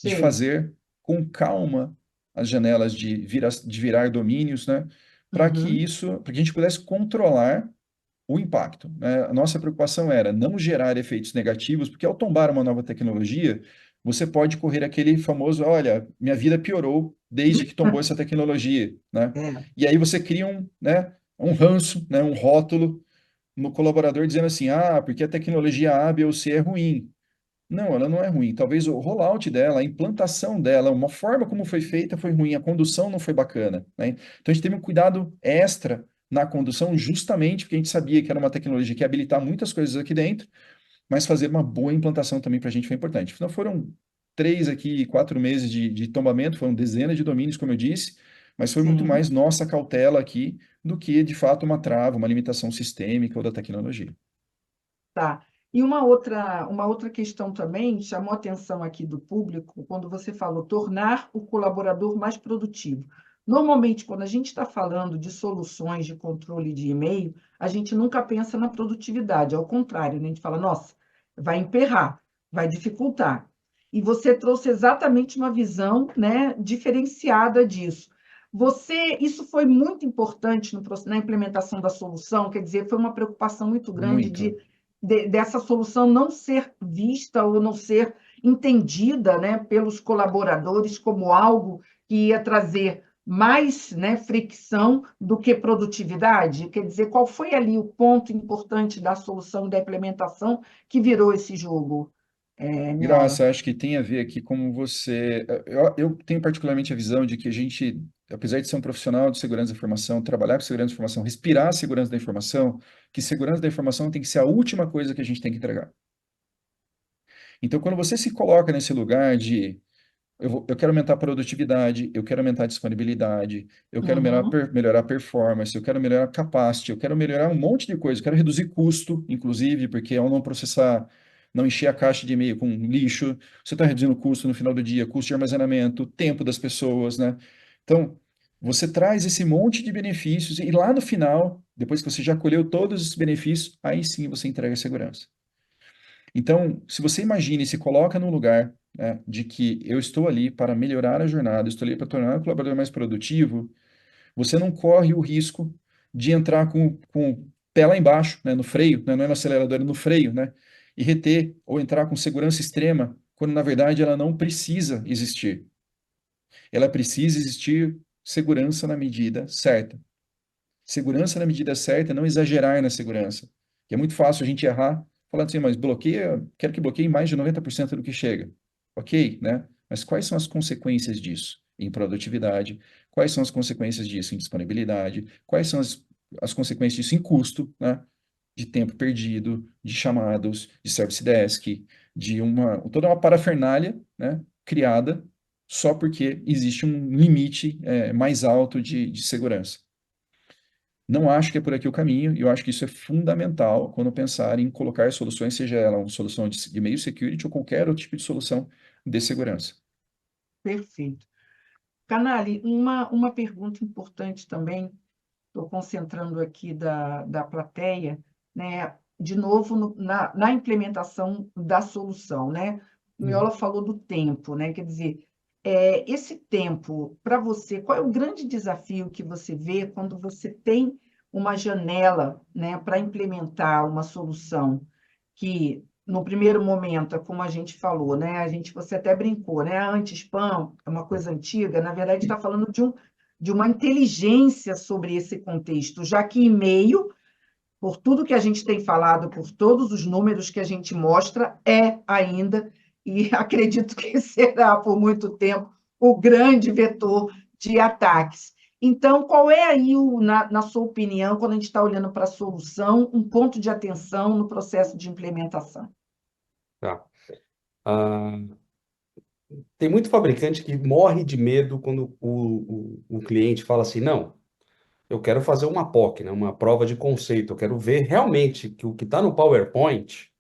de Sei. fazer com calma as janelas de virar domínios, né? Uhum. Para que a gente pudesse controlar o impacto, né? A nossa preocupação era não gerar efeitos negativos, porque ao tombar uma nova tecnologia, você pode correr aquele famoso, olha, minha vida piorou desde que tombou essa tecnologia, né? É, E aí você cria um ranço, né, um rótulo no colaborador dizendo assim, ah, porque a tecnologia A, B ou C é ruim. Não, ela não é ruim. Talvez o rollout dela, a implantação dela, uma forma como foi feita foi ruim, a condução não foi bacana, né? Então a gente teve um cuidado extra na condução, justamente porque a gente sabia que era uma tecnologia que ia habilitar muitas coisas aqui dentro, mas fazer uma boa implantação também para a gente foi importante. Então foram 3 aqui, 4 meses de tombamento, foram dezenas de domínios, como eu disse, mas foi muito sim. mais nossa cautela aqui do que, de fato, uma trava, uma limitação sistêmica ou da tecnologia. Tá. E uma outra questão também chamou a atenção aqui do público quando você falou tornar o colaborador mais produtivo. Normalmente, quando a gente está falando de soluções de controle de e-mail, a gente nunca pensa na produtividade, ao contrário, né? A gente fala, nossa, vai emperrar, vai dificultar. E você trouxe exatamente uma visão, né, diferenciada disso. Isso foi muito importante na implementação da solução, quer dizer, foi uma preocupação muito grande Muito. dessa solução não ser vista ou não ser entendida, né, pelos colaboradores como algo que ia trazer mais, né, fricção do que produtividade? Quer dizer, qual foi ali o ponto importante da solução e da implementação que virou esse jogo, Miola? Graça, acho que tem a ver aqui como você. Eu tenho particularmente a visão de que a gente, apesar de ser um profissional de segurança da informação, trabalhar com segurança da informação, respirar a segurança da informação, que segurança da informação tem que ser a última coisa que a gente tem que entregar. Então, quando você se coloca nesse lugar de eu quero aumentar a produtividade, eu quero aumentar a disponibilidade, eu quero Uhum. melhorar a performance, eu quero melhorar a capacity, eu quero melhorar um monte de coisa, eu quero reduzir custo, inclusive, porque ao não processar, não encher a caixa de e-mail com lixo, você está reduzindo o custo no final do dia, custo de armazenamento, tempo das pessoas, né? Então, você traz esse monte de benefícios e lá no final, depois que você já colheu todos os benefícios, aí sim você entrega a segurança. Então, se você imagina e se coloca no lugar, né, de que eu estou ali para melhorar a jornada, estou ali para tornar o colaborador mais produtivo, você não corre o risco de entrar com o pé lá embaixo, né, no freio, né, não é no acelerador, é no freio, né, e reter ou entrar com segurança extrema, quando na verdade ela não precisa existir. Ela precisa existir segurança na medida certa. Segurança na medida certa, não exagerar na segurança. Que é muito fácil a gente errar, falando assim, mas bloqueia, quero que bloqueie mais de 90% do que chega. Ok, né? Mas quais são as consequências disso em produtividade? Quais são as consequências disso em disponibilidade? Quais são as consequências disso em custo, né? De tempo perdido, de chamados, de service desk, toda uma parafernália, né? Criada só porque existe um limite mais alto de segurança. Não acho que é por aqui o caminho, e eu acho que isso é fundamental quando pensar em colocar soluções, seja ela uma solução de e-mail security ou qualquer outro tipo de solução de segurança. Perfeito. Canali, uma pergunta importante também, estou concentrando aqui da plateia, né? De novo, na implementação da solução, né? O Miola falou do tempo, né? Quer dizer, esse tempo, para você, qual é o grande desafio que você vê quando você tem uma janela, né, para implementar uma solução que, no primeiro momento, é como a gente falou, né, você até brincou, né, a anti-spam é uma coisa antiga, na verdade está falando de uma inteligência sobre esse contexto, já que e-mail, por tudo que a gente tem falado, por todos os números que a gente mostra, é ainda, e acredito que será por muito tempo, o grande vetor de ataques. Então, qual é aí, na sua opinião, quando a gente está olhando para a solução, um ponto de atenção no processo de implementação? Tá. Ah, tem muito fabricante que morre de medo quando o cliente fala assim, não, eu quero fazer uma POC, né, uma prova de conceito, eu quero ver realmente que o que está no PowerPoint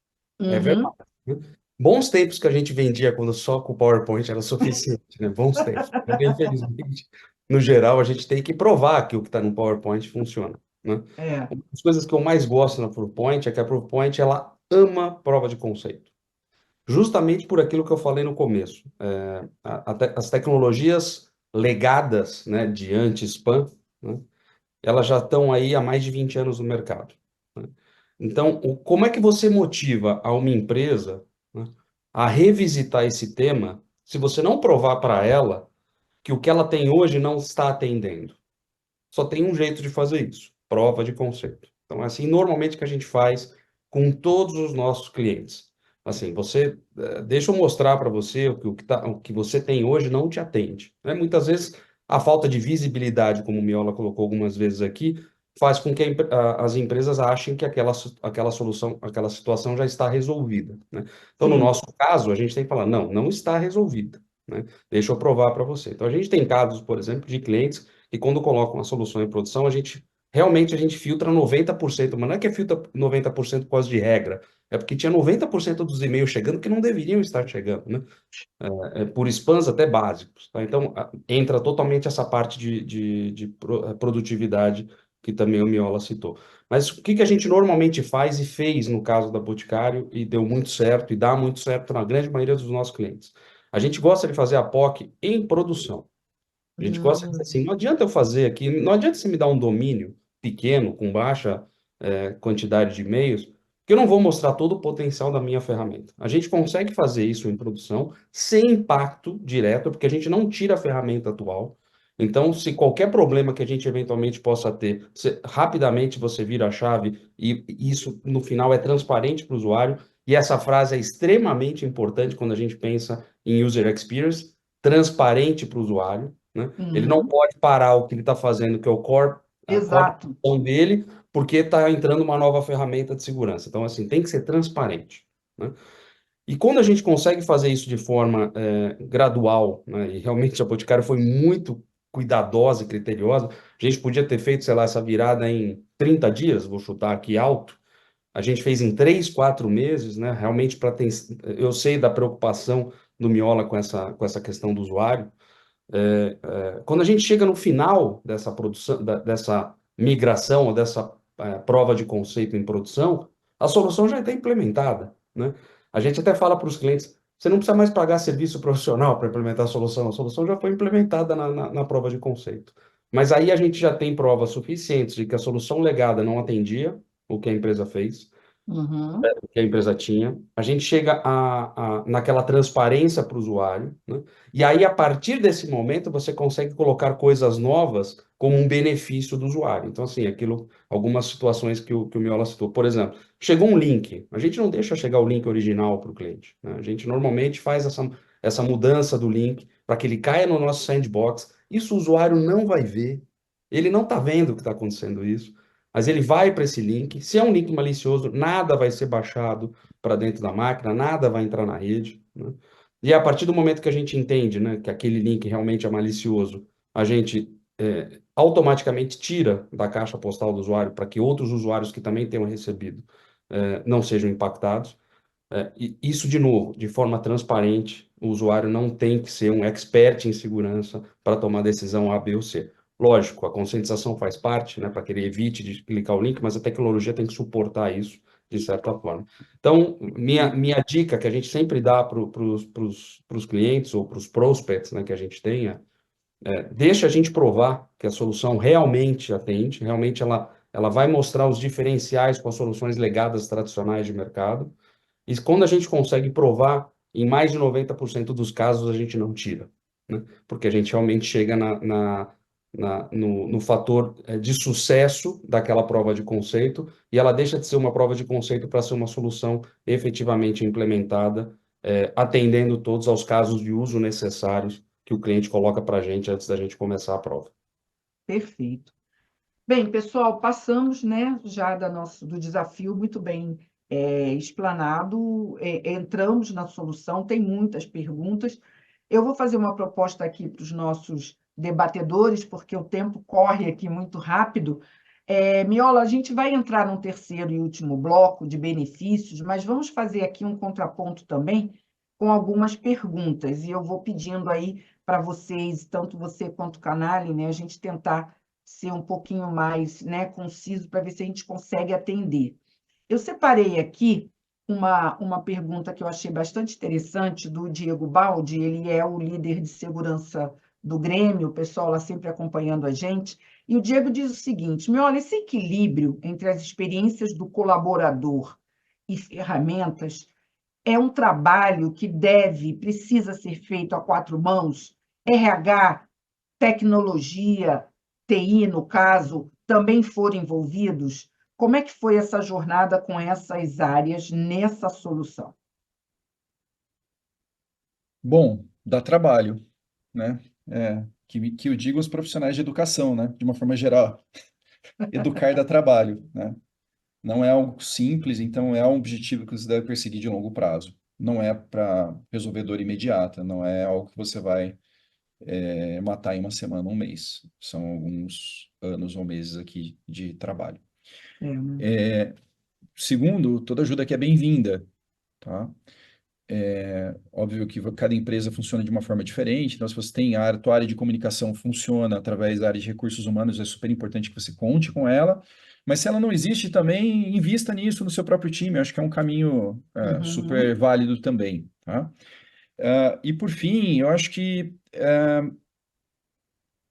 é Uhum. verdade, né? Bons tempos que a gente vendia quando só com o PowerPoint era suficiente, né? Bons tempos. Porque, infelizmente, no geral, a gente tem que provar que o que está no PowerPoint funciona, né? É. Uma das coisas que eu mais gosto na PowerPoint é que a PowerPoint, ela ama prova de conceito. Justamente por aquilo que eu falei no começo. As tecnologias legadas, né, de anti-spam, né, elas já estão aí há mais de 20 anos no mercado, né? Então, como é que você motiva a uma empresa, né, a revisitar esse tema se você não provar para ela que o que ela tem hoje não está atendendo? Só tem um jeito de fazer isso: prova de conceito. Então, é assim, normalmente que a gente faz com todos os nossos clientes. Assim, deixa eu mostrar para você o que você tem hoje não te atende, né? Muitas vezes a falta de visibilidade, como o Miola colocou algumas vezes aqui, faz com que as empresas achem que aquela solução, aquela situação já está resolvida, né? Então, no Sim. nosso caso, a gente tem que falar, não, não está resolvida, né? Deixa eu provar para você. Então, a gente tem casos, por exemplo, de clientes que quando colocam a solução em produção, realmente a gente filtra 90%, mas não é que filtra 90% por causa de regra, é porque tinha 90% dos e-mails chegando que não deveriam estar chegando, né? Por spams até básicos, tá? Então, entra totalmente essa parte de produtividade que também o Miola citou. Mas o que que a gente normalmente faz e fez no caso da Boticário e deu muito certo e dá muito certo na grande maioria dos nossos clientes? A gente gosta de fazer a POC em produção. A gente gosta de dizer assim, Hum. não adianta eu fazer aqui, não adianta você me dar um domínio pequeno, com baixa quantidade de e-mails, que eu não vou mostrar todo o potencial da minha ferramenta. A gente consegue fazer isso em produção sem impacto direto, porque a gente não tira a ferramenta atual. Então, se qualquer problema que a gente eventualmente possa ter, rapidamente você vira a chave e isso no final é transparente para o usuário. E essa frase é extremamente importante quando a gente pensa em user experience, transparente para o usuário, né? Ele não Uhum. pode parar o que ele está fazendo, que é a core Exato. função dele, porque está entrando uma nova ferramenta de segurança. Então, assim, tem que ser transparente, né? E quando a gente consegue fazer isso de forma gradual, né, e realmente a Boticário foi muito cuidadosa e criteriosa, a gente podia ter feito, sei lá, essa virada em 30 dias, vou chutar aqui alto, a gente fez em 3, 4 meses, né? Realmente para ter, eu sei da preocupação do Miola com essa questão do usuário, quando a gente chega no final dessa produção, dessa migração ou dessa prova de conceito em produção, a solução já está implementada, né? A gente até fala para os clientes, você não precisa mais pagar serviço profissional para implementar a solução já foi implementada na prova de conceito. Mas aí a gente já tem provas suficientes de que a solução legada não atendia o que a empresa fez, Uhum. que a empresa tinha. A gente chega naquela transparência para o usuário, né? E aí, a partir desse momento, você consegue colocar coisas novas como um benefício do usuário. Então, assim, algumas situações que o Miola citou. Por exemplo, chegou um link. A gente não deixa chegar o link original para o cliente, né? A gente normalmente faz essa mudança do link para que ele caia no nosso sandbox. Isso o usuário não vai ver. Ele não está vendo que está acontecendo isso. Mas ele vai para esse link. Se é um link malicioso, nada vai ser baixado para dentro da máquina, nada vai entrar na rede, né? E a partir do momento que a gente entende, né, que aquele link realmente é malicioso, a gente automaticamente tira da caixa postal do usuário para que outros usuários que também tenham recebido não sejam impactados. E isso, de novo, de forma transparente, o usuário não tem que ser um expert em segurança para tomar decisão A, B ou C. Lógico, a conscientização faz parte, né, para que ele evite de clicar o link, mas a tecnologia tem que suportar isso de certa forma. Então, minha dica que a gente sempre dá para os clientes ou para os prospects, né, que a gente tenha, deixa a gente provar que a solução realmente atende, realmente ela vai mostrar os diferenciais com as soluções legadas tradicionais de mercado. E quando a gente consegue provar, em mais de 90% dos casos a gente não tira, né? Porque a gente realmente chega no fator de sucesso daquela prova de conceito e ela deixa de ser uma prova de conceito para ser uma solução efetivamente implementada, atendendo todos aos casos de uso necessários que o cliente coloca para a gente antes da gente começar a prova. Perfeito. Bem, pessoal, passamos, né, já do desafio muito bem explanado, entramos na solução, tem muitas perguntas. Eu vou fazer uma proposta aqui para os nossos debatedores, porque o tempo corre aqui muito rápido. Miola, a gente vai entrar num terceiro e último bloco de benefícios, mas vamos fazer aqui um contraponto também com algumas perguntas, e eu vou pedindo aí para vocês, tanto você quanto o Canali, né, a gente tentar ser um pouquinho mais, né, conciso para ver se a gente consegue atender. Eu separei aqui uma pergunta que eu achei bastante interessante do Diego Baldi, ele é o líder de segurança do Grêmio, o pessoal lá sempre acompanhando a gente, e o Diego diz o seguinte: olha, esse equilíbrio entre as experiências do colaborador e ferramentas é um trabalho que precisa ser feito a quatro mãos, RH, tecnologia, TI, no caso, também foram envolvidos? Como é que foi essa jornada com essas áreas nessa solução? Bom, dá trabalho, né? Que eu digo aos profissionais de educação, né? De uma forma geral, educar dá trabalho, né? Não é algo simples, então é um objetivo que você deve perseguir de longo prazo. Não é para resolver dor imediata, não é algo que você vai matar em uma semana, um mês. São alguns anos ou meses aqui de trabalho. Né? Segundo, toda ajuda aqui é bem-vinda, tá? Óbvio que cada empresa funciona de uma forma diferente, então se você tem a tua área de comunicação funciona através da área de recursos humanos, é super importante que você conte com ela, mas se ela não existe também, invista nisso no seu próprio time, eu acho que é um caminho Uhum. super válido também, tá? E por fim, eu acho que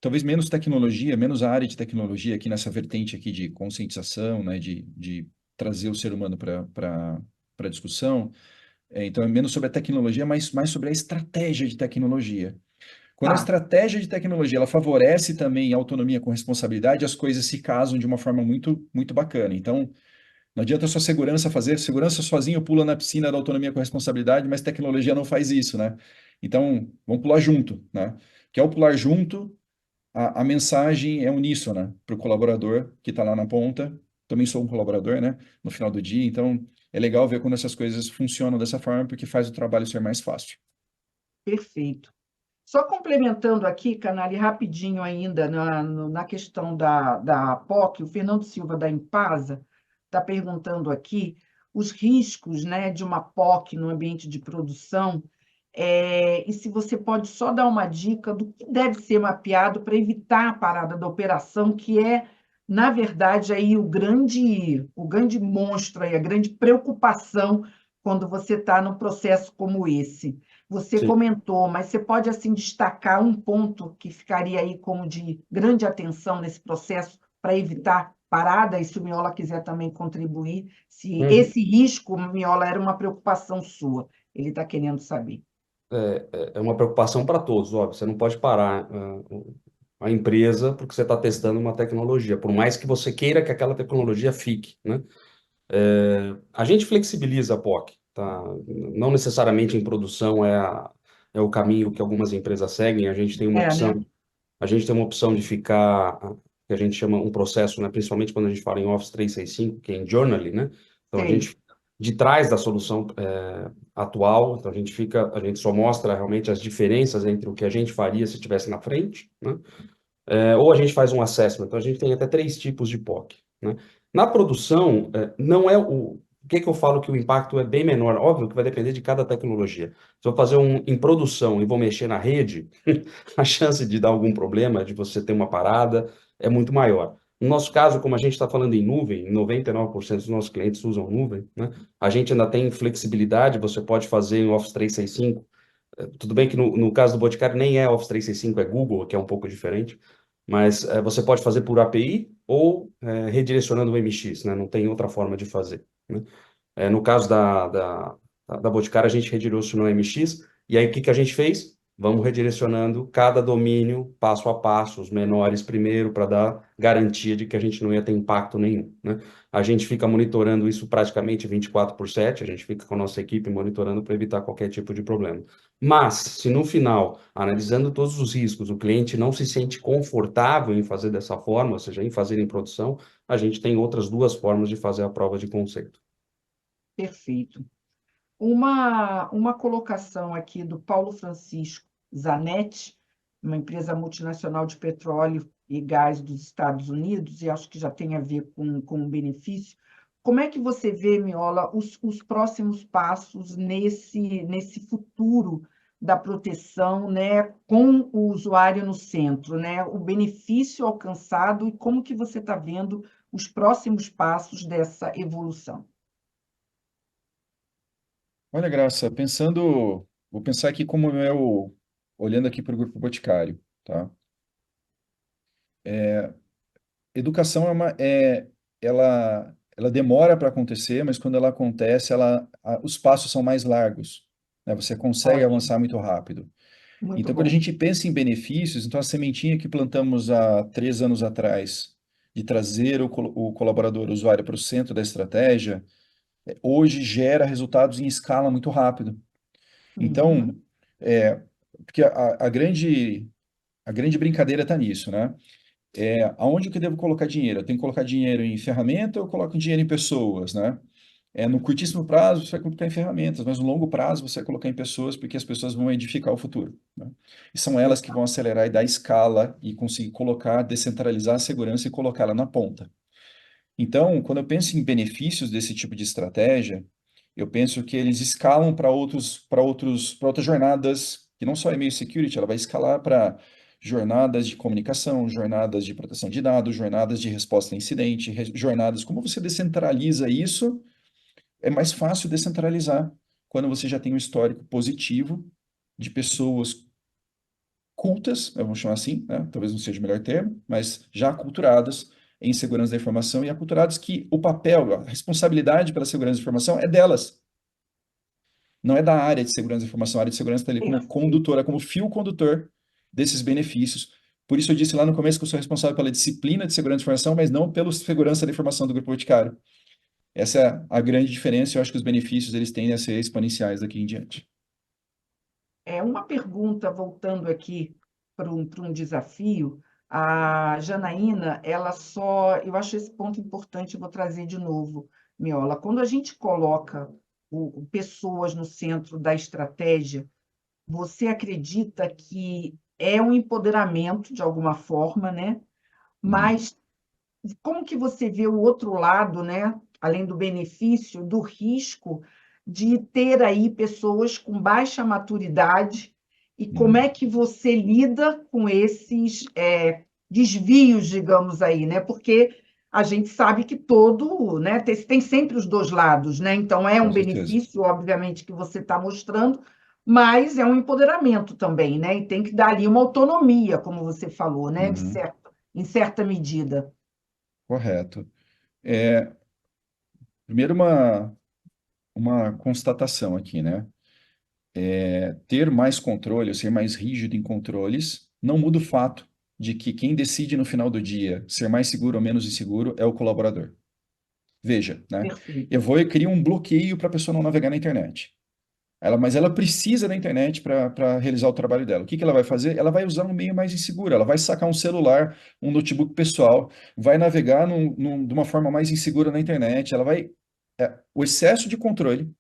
talvez menos tecnologia, menos a área de tecnologia aqui nessa vertente aqui de conscientização, né, de trazer o ser humano para a discussão. Então, é menos sobre a tecnologia, mas mais sobre a estratégia de tecnologia. Quando a Tá, estratégia de tecnologia ela favorece também a autonomia com responsabilidade, as coisas se casam de uma forma muito, muito bacana. Então, não adianta só segurança fazer, segurança sozinho pula na piscina da autonomia com responsabilidade, mas tecnologia não faz isso, né? Então, vamos pular junto, né? Que ao pular junto, a mensagem é uníssona para o colaborador que está lá na ponta. Também sou um colaborador, né? No final do dia, então é legal ver quando essas coisas funcionam dessa forma, porque faz o trabalho ser mais fácil. perfeito. Só complementando aqui, Canali, rapidinho ainda, na questão da POC, o Fernando Silva, da Impasa, está perguntando aqui os riscos, né, de uma POC no ambiente de produção, e se você pode só dar uma dica do que deve ser mapeado para evitar a parada da operação, que é, na verdade, aí o grande monstro, aí, a grande preocupação quando você está num processo como esse. Você Sim. comentou, mas você pode assim destacar um ponto que ficaria aí como de grande atenção nesse processo para evitar parada, e se o Miola quiser também contribuir, se Uhum. esse risco, Miola, era uma preocupação sua, ele está querendo saber. É uma preocupação para todos, óbvio. Você não pode parar a empresa porque você está testando uma tecnologia, por mais que você queira que aquela tecnologia fique, né? A gente flexibiliza a POC, tá? Não necessariamente em produção é o caminho que algumas empresas seguem. Né? A gente tem uma opção de ficar, que a gente chama um processo, né? Principalmente quando a gente fala em Office 365, que é em Journaling, né? Então a Sei. gente de trás da solução atual, então a gente só mostra realmente as diferenças entre o que a gente faria se estivesse na frente, né? Ou a gente faz um assessment. Então, a gente tem até 3 tipos de POC, né? Na produção, não é o que eu falo que o impacto é bem menor. Óbvio que vai depender de cada tecnologia. Se eu fazer em produção e vou mexer na rede, a chance de dar algum problema, de você ter uma parada, é muito maior. No nosso caso, como a gente está falando em nuvem, 99% dos nossos clientes usam nuvem, né? A gente ainda tem flexibilidade, você pode fazer em Office 365. Tudo bem que no caso do Boticário nem é Office 365, é Google, que é um pouco diferente, mas você pode fazer por API ou redirecionando o MX, né? Não tem outra forma de fazer, né? No caso da Boticário, a gente redirecionou o MX, e aí o que que a gente fez? Vamos redirecionando cada domínio passo a passo, os menores primeiro, para dar garantia de que a gente não ia ter impacto nenhum, né? A gente fica monitorando isso praticamente 24/7, a gente fica com a nossa equipe monitorando para evitar qualquer tipo de problema. Mas, se no final, analisando todos os riscos, o cliente não se sente confortável em fazer dessa forma, ou seja, em fazer em produção, a gente tem outras duas formas de fazer a prova de conceito. Perfeito. Uma colocação aqui do Paulo Francisco Zanetti, uma empresa multinacional de petróleo e gás dos Estados Unidos, e acho que já tem a ver com o benefício. Como é que você vê, Miola, os próximos passos nesse futuro da proteção, né, com o usuário no centro, né, o benefício alcançado e como que você está vendo os próximos passos dessa evolução? Olha, Graça, vou pensar aqui como olhando aqui para o Grupo Boticário, tá? Educação ela demora para acontecer, mas quando ela acontece, os passos são mais largos, né? Você consegue Ótimo, avançar muito rápido. muito Então, quando a bom. gente pensa em benefícios, então a sementinha que plantamos há 3 anos atrás, de trazer o colaborador, o usuário para o centro da estratégia, hoje gera resultados em escala muito rápido. Então, Uhum. é, porque a grande brincadeira está nisso, né? Aonde que eu devo colocar dinheiro? Eu tenho que colocar dinheiro em ferramenta ou eu coloco dinheiro em pessoas, né? No curtíssimo prazo, você vai colocar em ferramentas, mas no longo prazo, você vai colocar em pessoas, porque as pessoas vão edificar o futuro, né? E são elas que vão acelerar e dar escala e conseguir colocar, descentralizar a segurança e colocá-la na ponta. Então, quando eu penso em benefícios desse tipo de estratégia, eu penso que eles escalam para outras jornadas, que não só é e-mail security, ela vai escalar para jornadas de comunicação, jornadas de proteção de dados, jornadas de resposta a incidente, jornadas. Como você descentraliza isso, é mais fácil descentralizar quando você já tem um histórico positivo de pessoas cultas, vamos chamar assim, né? Talvez não seja o melhor termo, mas já aculturadas em segurança da informação e aculturadas que o papel, a responsabilidade pela segurança da informação é delas, não é da área de segurança da informação. A área de segurança está ali como Perfeito. condutora, como fio condutor desses benefícios. Por isso eu disse lá no começo que eu sou responsável pela disciplina de segurança da informação, mas não pela segurança da informação do Grupo Boticário. Essa é a grande diferença, e eu acho que os benefícios eles tendem a ser exponenciais daqui em diante. Uma pergunta, voltando aqui para um desafio, a Janaína, eu acho esse ponto importante, eu vou trazer de novo, Miola. Quando a gente coloca pessoas no centro da estratégia, você acredita que é um empoderamento, de alguma forma, né? Uhum. Mas como que você vê o outro lado, né? Além do benefício, do risco de ter aí pessoas com baixa maturidade e como Uhum. é que você lida com esses desvios, digamos aí, né? Porque a gente sabe que né, tem sempre os dois lados, né? Então é Com um certeza. benefício, obviamente, que você está mostrando, mas é um empoderamento também, né? E tem que dar ali uma autonomia, como você falou, né? Uhum. Em certa medida. Correto. É, primeiro uma constatação aqui, né? Ter mais controle, ou ser mais rígido em controles, não muda o fato de que quem decide no final do dia ser mais seguro ou menos inseguro é o colaborador. Veja, né? Perfeito. Eu vou e crio um bloqueio para a pessoa não navegar na internet. Mas ela precisa da internet para realizar o trabalho dela. O que que ela vai fazer? Ela vai usar um meio mais inseguro. Ela vai sacar um celular, um notebook pessoal, vai navegar de uma forma mais insegura na internet. O excesso de controle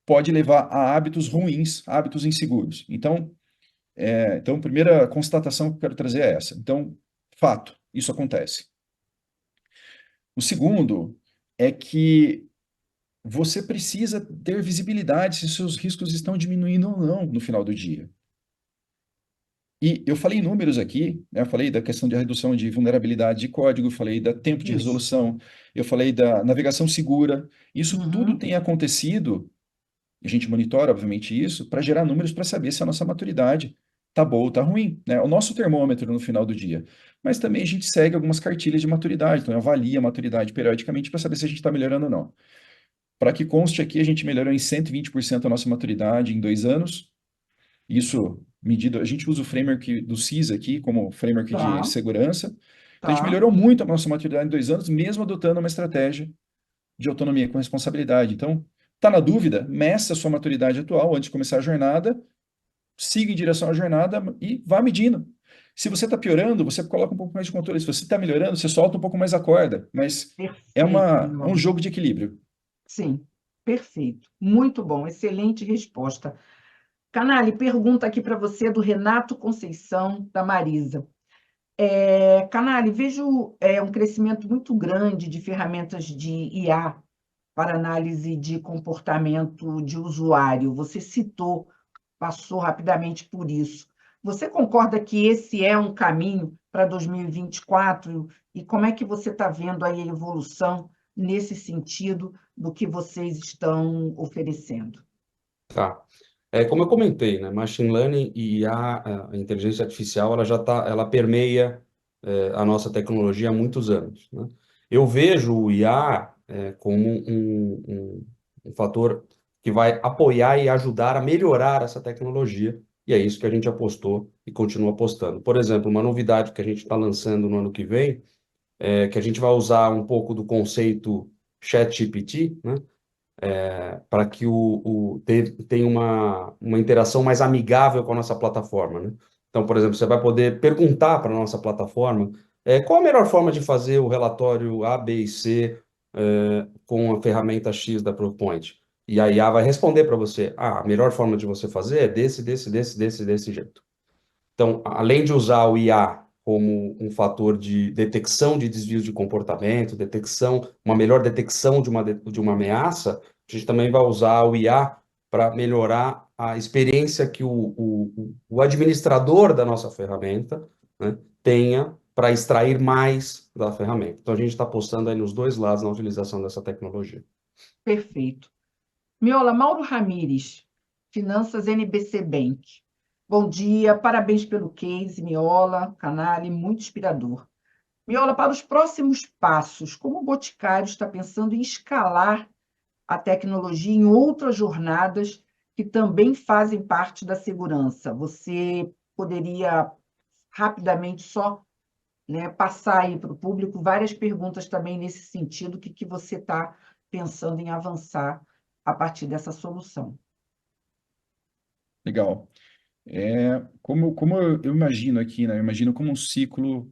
pode levar a hábitos ruins, hábitos inseguros. Então, a primeira constatação que eu quero trazer é essa. Então, fato, isso acontece. O segundo é que você precisa ter visibilidade se seus riscos estão diminuindo ou não no final do dia. E eu falei em números aqui, né? Eu falei da questão de redução de vulnerabilidade de código, falei da tempo de Isso. resolução, eu falei da navegação segura. Isso tudo Uhum. tem acontecido, a gente monitora, obviamente, isso, para gerar números para saber se a nossa maturidade tá boa ou tá ruim, né? O nosso termômetro no final do dia. Mas também a gente segue algumas cartilhas de maturidade, então avalia a maturidade periodicamente para saber se a gente está melhorando ou não. Para que conste aqui, a gente melhorou em 120% a nossa maturidade em 2 anos. Isso medido, a gente usa o framework do CISA aqui como framework de Tá, segurança. Então a gente tá. melhorou muito a nossa maturidade em 2 anos, mesmo adotando uma estratégia de autonomia com responsabilidade. Então, tá na dúvida? Meça a sua maturidade atual antes de começar a jornada, siga em direção à jornada e vá medindo. Se você está piorando, você coloca um pouco mais de controle. Se você está melhorando, você solta um pouco mais a corda. Mas Perfeito, é um Miola. jogo de equilíbrio. Sim, perfeito. Muito bom, excelente resposta. Canali, pergunta aqui para você do Renato Conceição, da Marisa. Canali, vejo um crescimento muito grande de ferramentas de IA para análise de comportamento de usuário. Você citou, passou rapidamente por isso. Você concorda que esse é um caminho para 2024? E como é que você está vendo aí a evolução nesse sentido do que vocês estão oferecendo? Tá. Como eu comentei, né, machine learning e a inteligência artificial, ela permeia a nossa tecnologia há muitos anos, né? Eu vejo o IA como um fator que vai apoiar e ajudar a melhorar essa tecnologia, e é isso que a gente apostou e continua apostando. Por exemplo, uma novidade que a gente está lançando no ano que vem é que a gente vai usar um pouco do conceito ChatGPT, né? Para que tenha uma interação mais amigável com a nossa plataforma, né? Então, por exemplo, você vai poder perguntar para a nossa plataforma qual a melhor forma de fazer o relatório A, B e C com a ferramenta X da Proofpoint. E a IA vai responder para você, a melhor forma de você fazer é desse jeito. Então, além de usar o IA como um fator de detecção de desvios de comportamento, uma melhor detecção de uma ameaça, a gente também vai usar o IA para melhorar a experiência que o administrador da nossa ferramenta, né, tenha para extrair mais da ferramenta. Então, a gente está apostando aí nos dois lados na utilização dessa tecnologia. Perfeito. Miola, Mauro Ramires, Finanças NBC Bank. Bom dia, parabéns pelo case, Miola, Canali, muito inspirador. Miola, para os próximos passos, como o Boticário está pensando em escalar a tecnologia em outras jornadas que também fazem parte da segurança? Você poderia rapidamente só, né, passar aí para o público várias perguntas também nesse sentido, que você está pensando em avançar a partir dessa solução? Legal. Como eu imagino aqui, né? Eu imagino como um ciclo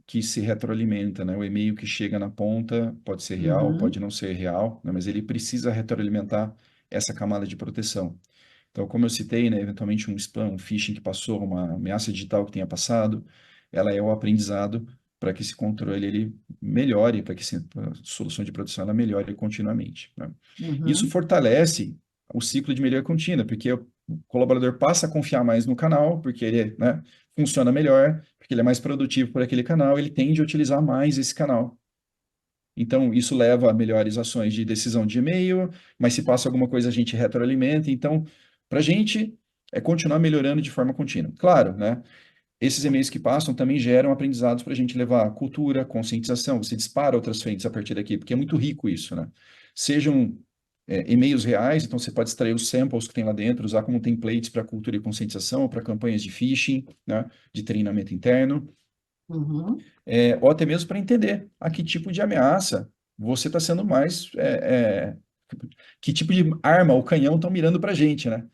que se retroalimenta, né? O e-mail que chega na ponta pode ser real, pode Uhum, não ser real, né? Mas ele precisa retroalimentar essa camada de proteção. Então, como eu citei, né? Eventualmente um spam, um phishing que passou, uma ameaça digital que tenha passado, ela é o aprendizado para que esse controle ele melhore, para que a solução de proteção ela melhore continuamente, né? Isso uhum, fortalece o ciclo de melhoria contínua, porque o colaborador passa a confiar mais no canal, porque ele, né, funciona melhor, porque ele é mais produtivo por aquele canal, ele tende a utilizar mais esse canal. Então, isso leva a melhores ações de decisão de e-mail, mas se passa alguma coisa, a gente retroalimenta. Então, para a gente, é continuar melhorando de forma contínua. Claro, né? Esses e-mails que passam também geram aprendizados para a gente levar cultura, conscientização. Você dispara outras frentes a partir daqui, porque é muito rico isso, né? Sejam e-mails reais, então você pode extrair os samples que tem lá dentro, usar como templates para cultura e conscientização, para campanhas de phishing, né? De treinamento interno, uhum. ou até mesmo para entender a que tipo de ameaça você está sendo mais. Que tipo de arma ou canhão estão mirando para a gente, né?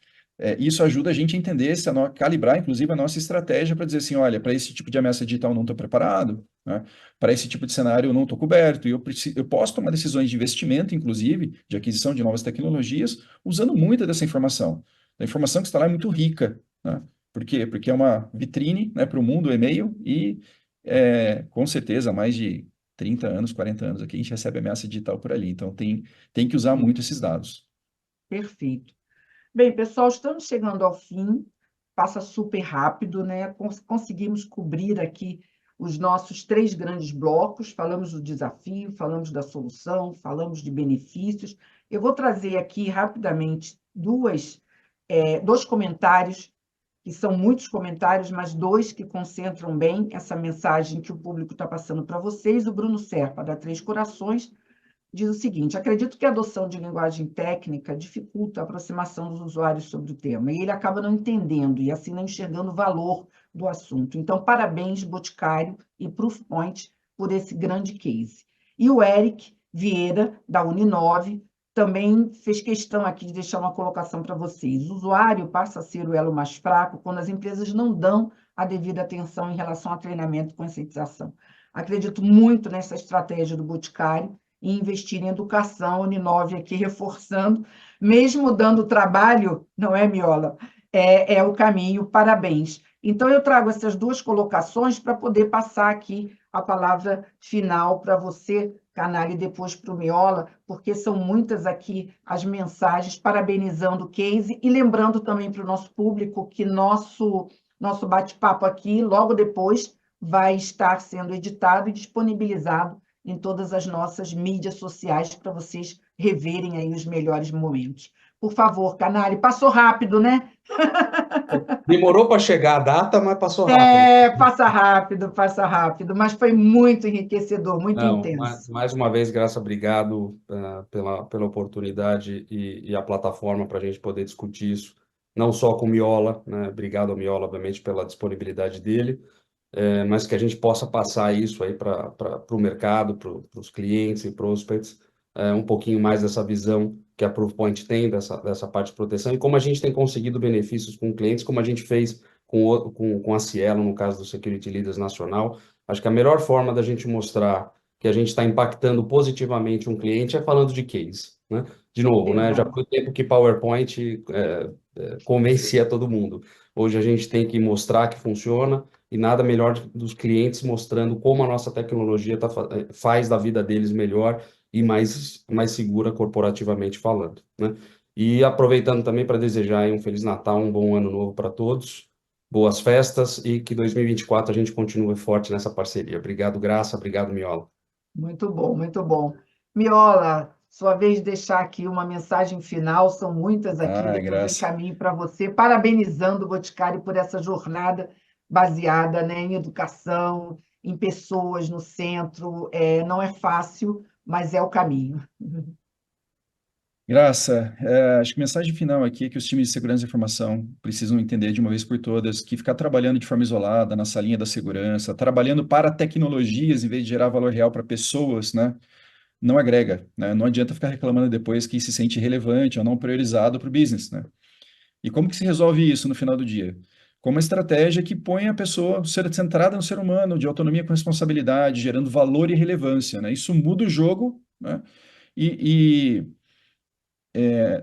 Isso ajuda a gente a entender, calibrar, inclusive, a nossa estratégia para dizer assim, olha, para esse tipo de ameaça digital eu não estou preparado, né? Para esse tipo de cenário eu não estou coberto, e eu posso tomar decisões de investimento, inclusive, de aquisição de novas tecnologias, usando muita dessa informação. A informação que está lá é muito rica, né? Por quê? Porque é uma vitrine, né, para o mundo, o e-mail, e com certeza, há mais de 30 anos, 40 anos aqui, a gente recebe ameaça digital por ali. Então, tem que usar Sim, muito esses dados. perfeito. Bem, pessoal, estamos chegando ao fim. passa super rápido, né? Conseguimos cobrir aqui os nossos 3 grandes blocos, falamos do desafio, falamos da solução, falamos de benefícios. Eu vou trazer aqui rapidamente dois comentários, que são muitos comentários, mas 2 que concentram bem essa mensagem que o público está passando para vocês. O Bruno Serpa, da Três Corações, diz o seguinte: acredito que a adoção de linguagem técnica dificulta a aproximação dos usuários sobre o tema, e ele acaba não entendendo e assim não enxergando o valor do assunto. Então, parabéns, Boticário e Proofpoint, por esse grande case. E o Eric Vieira, da Uninove, também fez questão aqui de deixar uma colocação para vocês. O usuário passa a ser o elo mais fraco quando as empresas não dão a devida atenção em relação a treinamento e conscientização. Acredito muito nessa estratégia do Boticário e investir em educação. Uninove aqui reforçando, mesmo dando trabalho, não é, Miola? É o caminho, parabéns. Então, eu trago essas 2 colocações para poder passar aqui a palavra final para você, Canalha, e depois para o Miola, porque são muitas aqui as mensagens parabenizando o case e lembrando também para o nosso público que nosso bate-papo aqui, logo depois, vai estar sendo editado e disponibilizado em todas as nossas mídias sociais para vocês reverem aí os melhores momentos. Por favor, Canalha, passou rápido, né? Demorou para chegar a data, mas passou rápido. Passa rápido, mas foi muito enriquecedor, muito Não, intenso. mais uma vez, Graça, obrigado pela oportunidade e a plataforma para a gente poder discutir isso, não só com o Miola, né? Obrigado ao Miola, obviamente, pela disponibilidade dele, mas que a gente possa passar isso aí para o mercado, para os clientes e prospects, um pouquinho mais dessa visão que a Proofpoint tem dessa parte de proteção e como a gente tem conseguido benefícios com clientes, como a gente fez com a Cielo, no caso do Security Leaders Nacional. Acho que a melhor forma da gente mostrar que a gente está impactando positivamente um cliente é falando de case, né? De novo, né? Já foi o tempo que PowerPoint convencia todo mundo. Hoje a gente tem que mostrar que funciona e nada melhor dos clientes mostrando como a nossa tecnologia faz da vida deles melhor e mais segura corporativamente falando, né? E aproveitando também para desejar aí um Feliz Natal, um bom ano novo para todos, boas festas e que 2024 a gente continue forte nessa parceria. Obrigado, Graça, obrigado, Miola. Muito bom, muito bom. Miola, sua vez de deixar aqui uma mensagem final, são muitas aqui, depois eu Graça. encaminho para você, parabenizando o Boticário por essa jornada baseada, né, em educação, em pessoas no centro. Não é fácil, mas é o caminho. Graça, acho que a mensagem final aqui é que os times de segurança da informação precisam entender de uma vez por todas que ficar trabalhando de forma isolada, na salinha da segurança, trabalhando para tecnologias em vez de gerar valor real para pessoas, né, não agrega, né? Não adianta ficar reclamando depois que se sente irrelevante ou não priorizado para o business, né? E como que se resolve isso no final do dia? Com uma estratégia que põe a pessoa centrada no ser humano, de autonomia com responsabilidade, gerando valor e relevância, né? Isso muda o jogo, né? E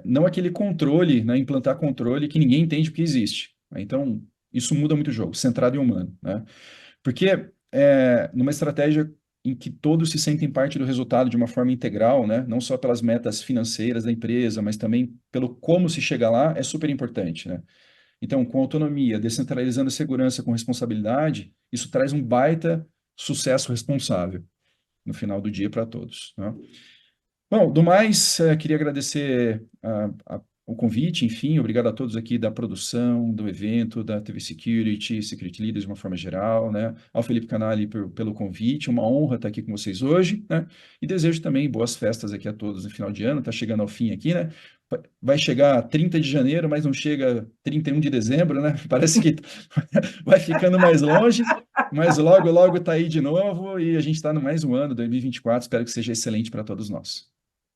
não aquele controle, né? Implantar controle que ninguém entende porque existe, né? Então, isso muda muito o jogo, centrado em humano, né? Porque numa estratégia em que todos se sentem parte do resultado de uma forma integral, né? Não só pelas metas financeiras da empresa, mas também pelo como se chega lá, é super importante, né? Então, com autonomia, descentralizando a segurança com responsabilidade, isso traz um baita sucesso responsável no final do dia para todos, né? Bom, do mais, queria agradecer o convite, enfim, obrigado a todos aqui da produção, do evento, da TV Security, Security Leaders de uma forma geral, né? Ao Felipe Canali pelo convite, uma honra estar aqui com vocês hoje, né? E desejo também boas festas aqui a todos no final de ano, está chegando ao fim aqui, né? Vai chegar 30 de janeiro, mas não chega 31 de dezembro, né? Parece que vai ficando mais longe, mas logo, logo está aí de novo e a gente está no mais um ano, 2024, espero que seja excelente para todos nós.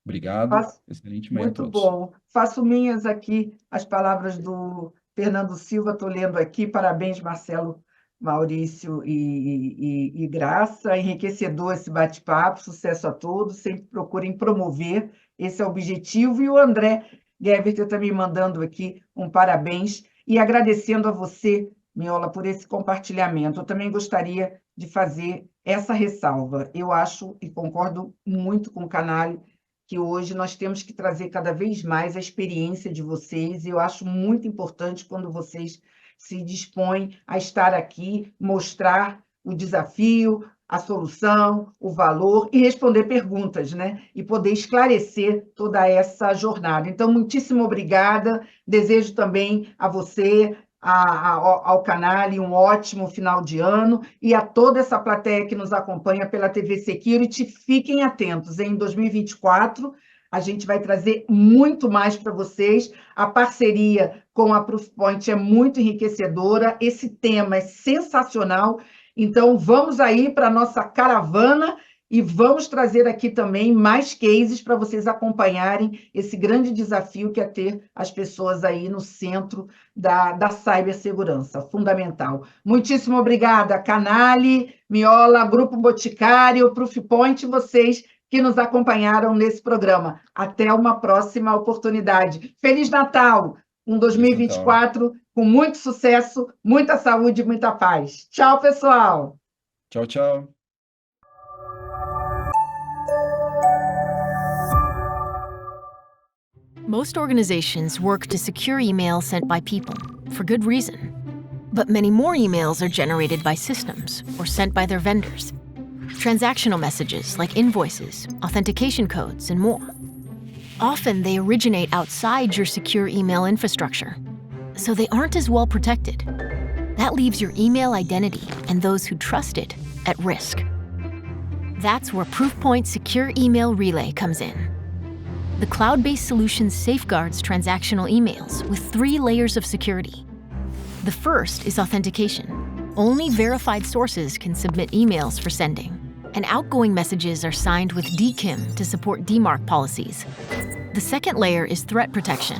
Obrigado. Excelente manhã a Muito todos. bom. Faço minhas aqui as palavras do Fernando Silva, estou lendo aqui. Parabéns, Marcelo, Maurício e Graça. Enriquecedor esse bate-papo. Sucesso a todos. Sempre procurem promover. Esse é o objetivo. E o André Gebert está me mandando aqui um parabéns e agradecendo a você, Miola, por esse compartilhamento. Eu também gostaria de fazer essa ressalva. Eu acho e concordo muito com o Canali que hoje nós temos que trazer cada vez mais a experiência de vocês, e eu acho muito importante quando vocês se dispõe a estar aqui, mostrar o desafio, a solução, o valor e responder perguntas, né? E poder esclarecer toda essa jornada. Então, muitíssimo obrigada. Desejo também a você, ao canal, um ótimo final de ano e a toda essa plateia que nos acompanha pela TV Security. Fiquem atentos, em 2024 a gente vai trazer muito mais para vocês. A parceria com a Proofpoint é muito enriquecedora, esse tema é sensacional. Então, vamos aí para a nossa caravana e vamos trazer aqui também mais cases para vocês acompanharem esse grande desafio que é ter as pessoas aí no centro da cibersegurança, fundamental. Muitíssimo obrigada, Canale, Miola, Grupo Boticário, Proofpoint, vocês que nos acompanharam nesse programa. Até uma próxima oportunidade. Feliz Natal! 2024 com muito sucesso, muita saúde e muita paz. Tchau, pessoal! Tchau, tchau! Most organizations work to secure email sent by people, for good reason. But many more emails are generated by systems or sent by their vendors. Transactional messages like invoices, authentication codes, and more. Often they originate outside your secure email infrastructure, so they aren't as well protected. That leaves your email identity and those who trust it at risk. That's where Proofpoint Secure Email Relay comes in. The cloud-based solution safeguards transactional emails with 3 layers of security. The first is authentication. Only verified sources can submit emails for sending, and outgoing messages are signed with DKIM to support DMARC policies. The second layer is threat protection.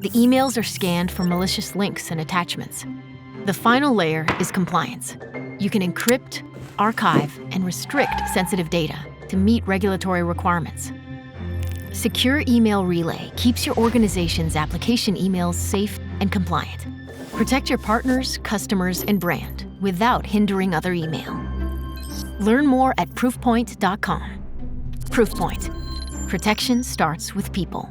The emails are scanned for malicious links and attachments. The final layer is compliance. You can encrypt, archive, and restrict sensitive data to meet regulatory requirements. Secure Email Relay keeps your organization's application emails safe and compliant. Protect your partners, customers, and brand without hindering other email. Learn more at proofpoint.com. Proofpoint. Protection starts with people.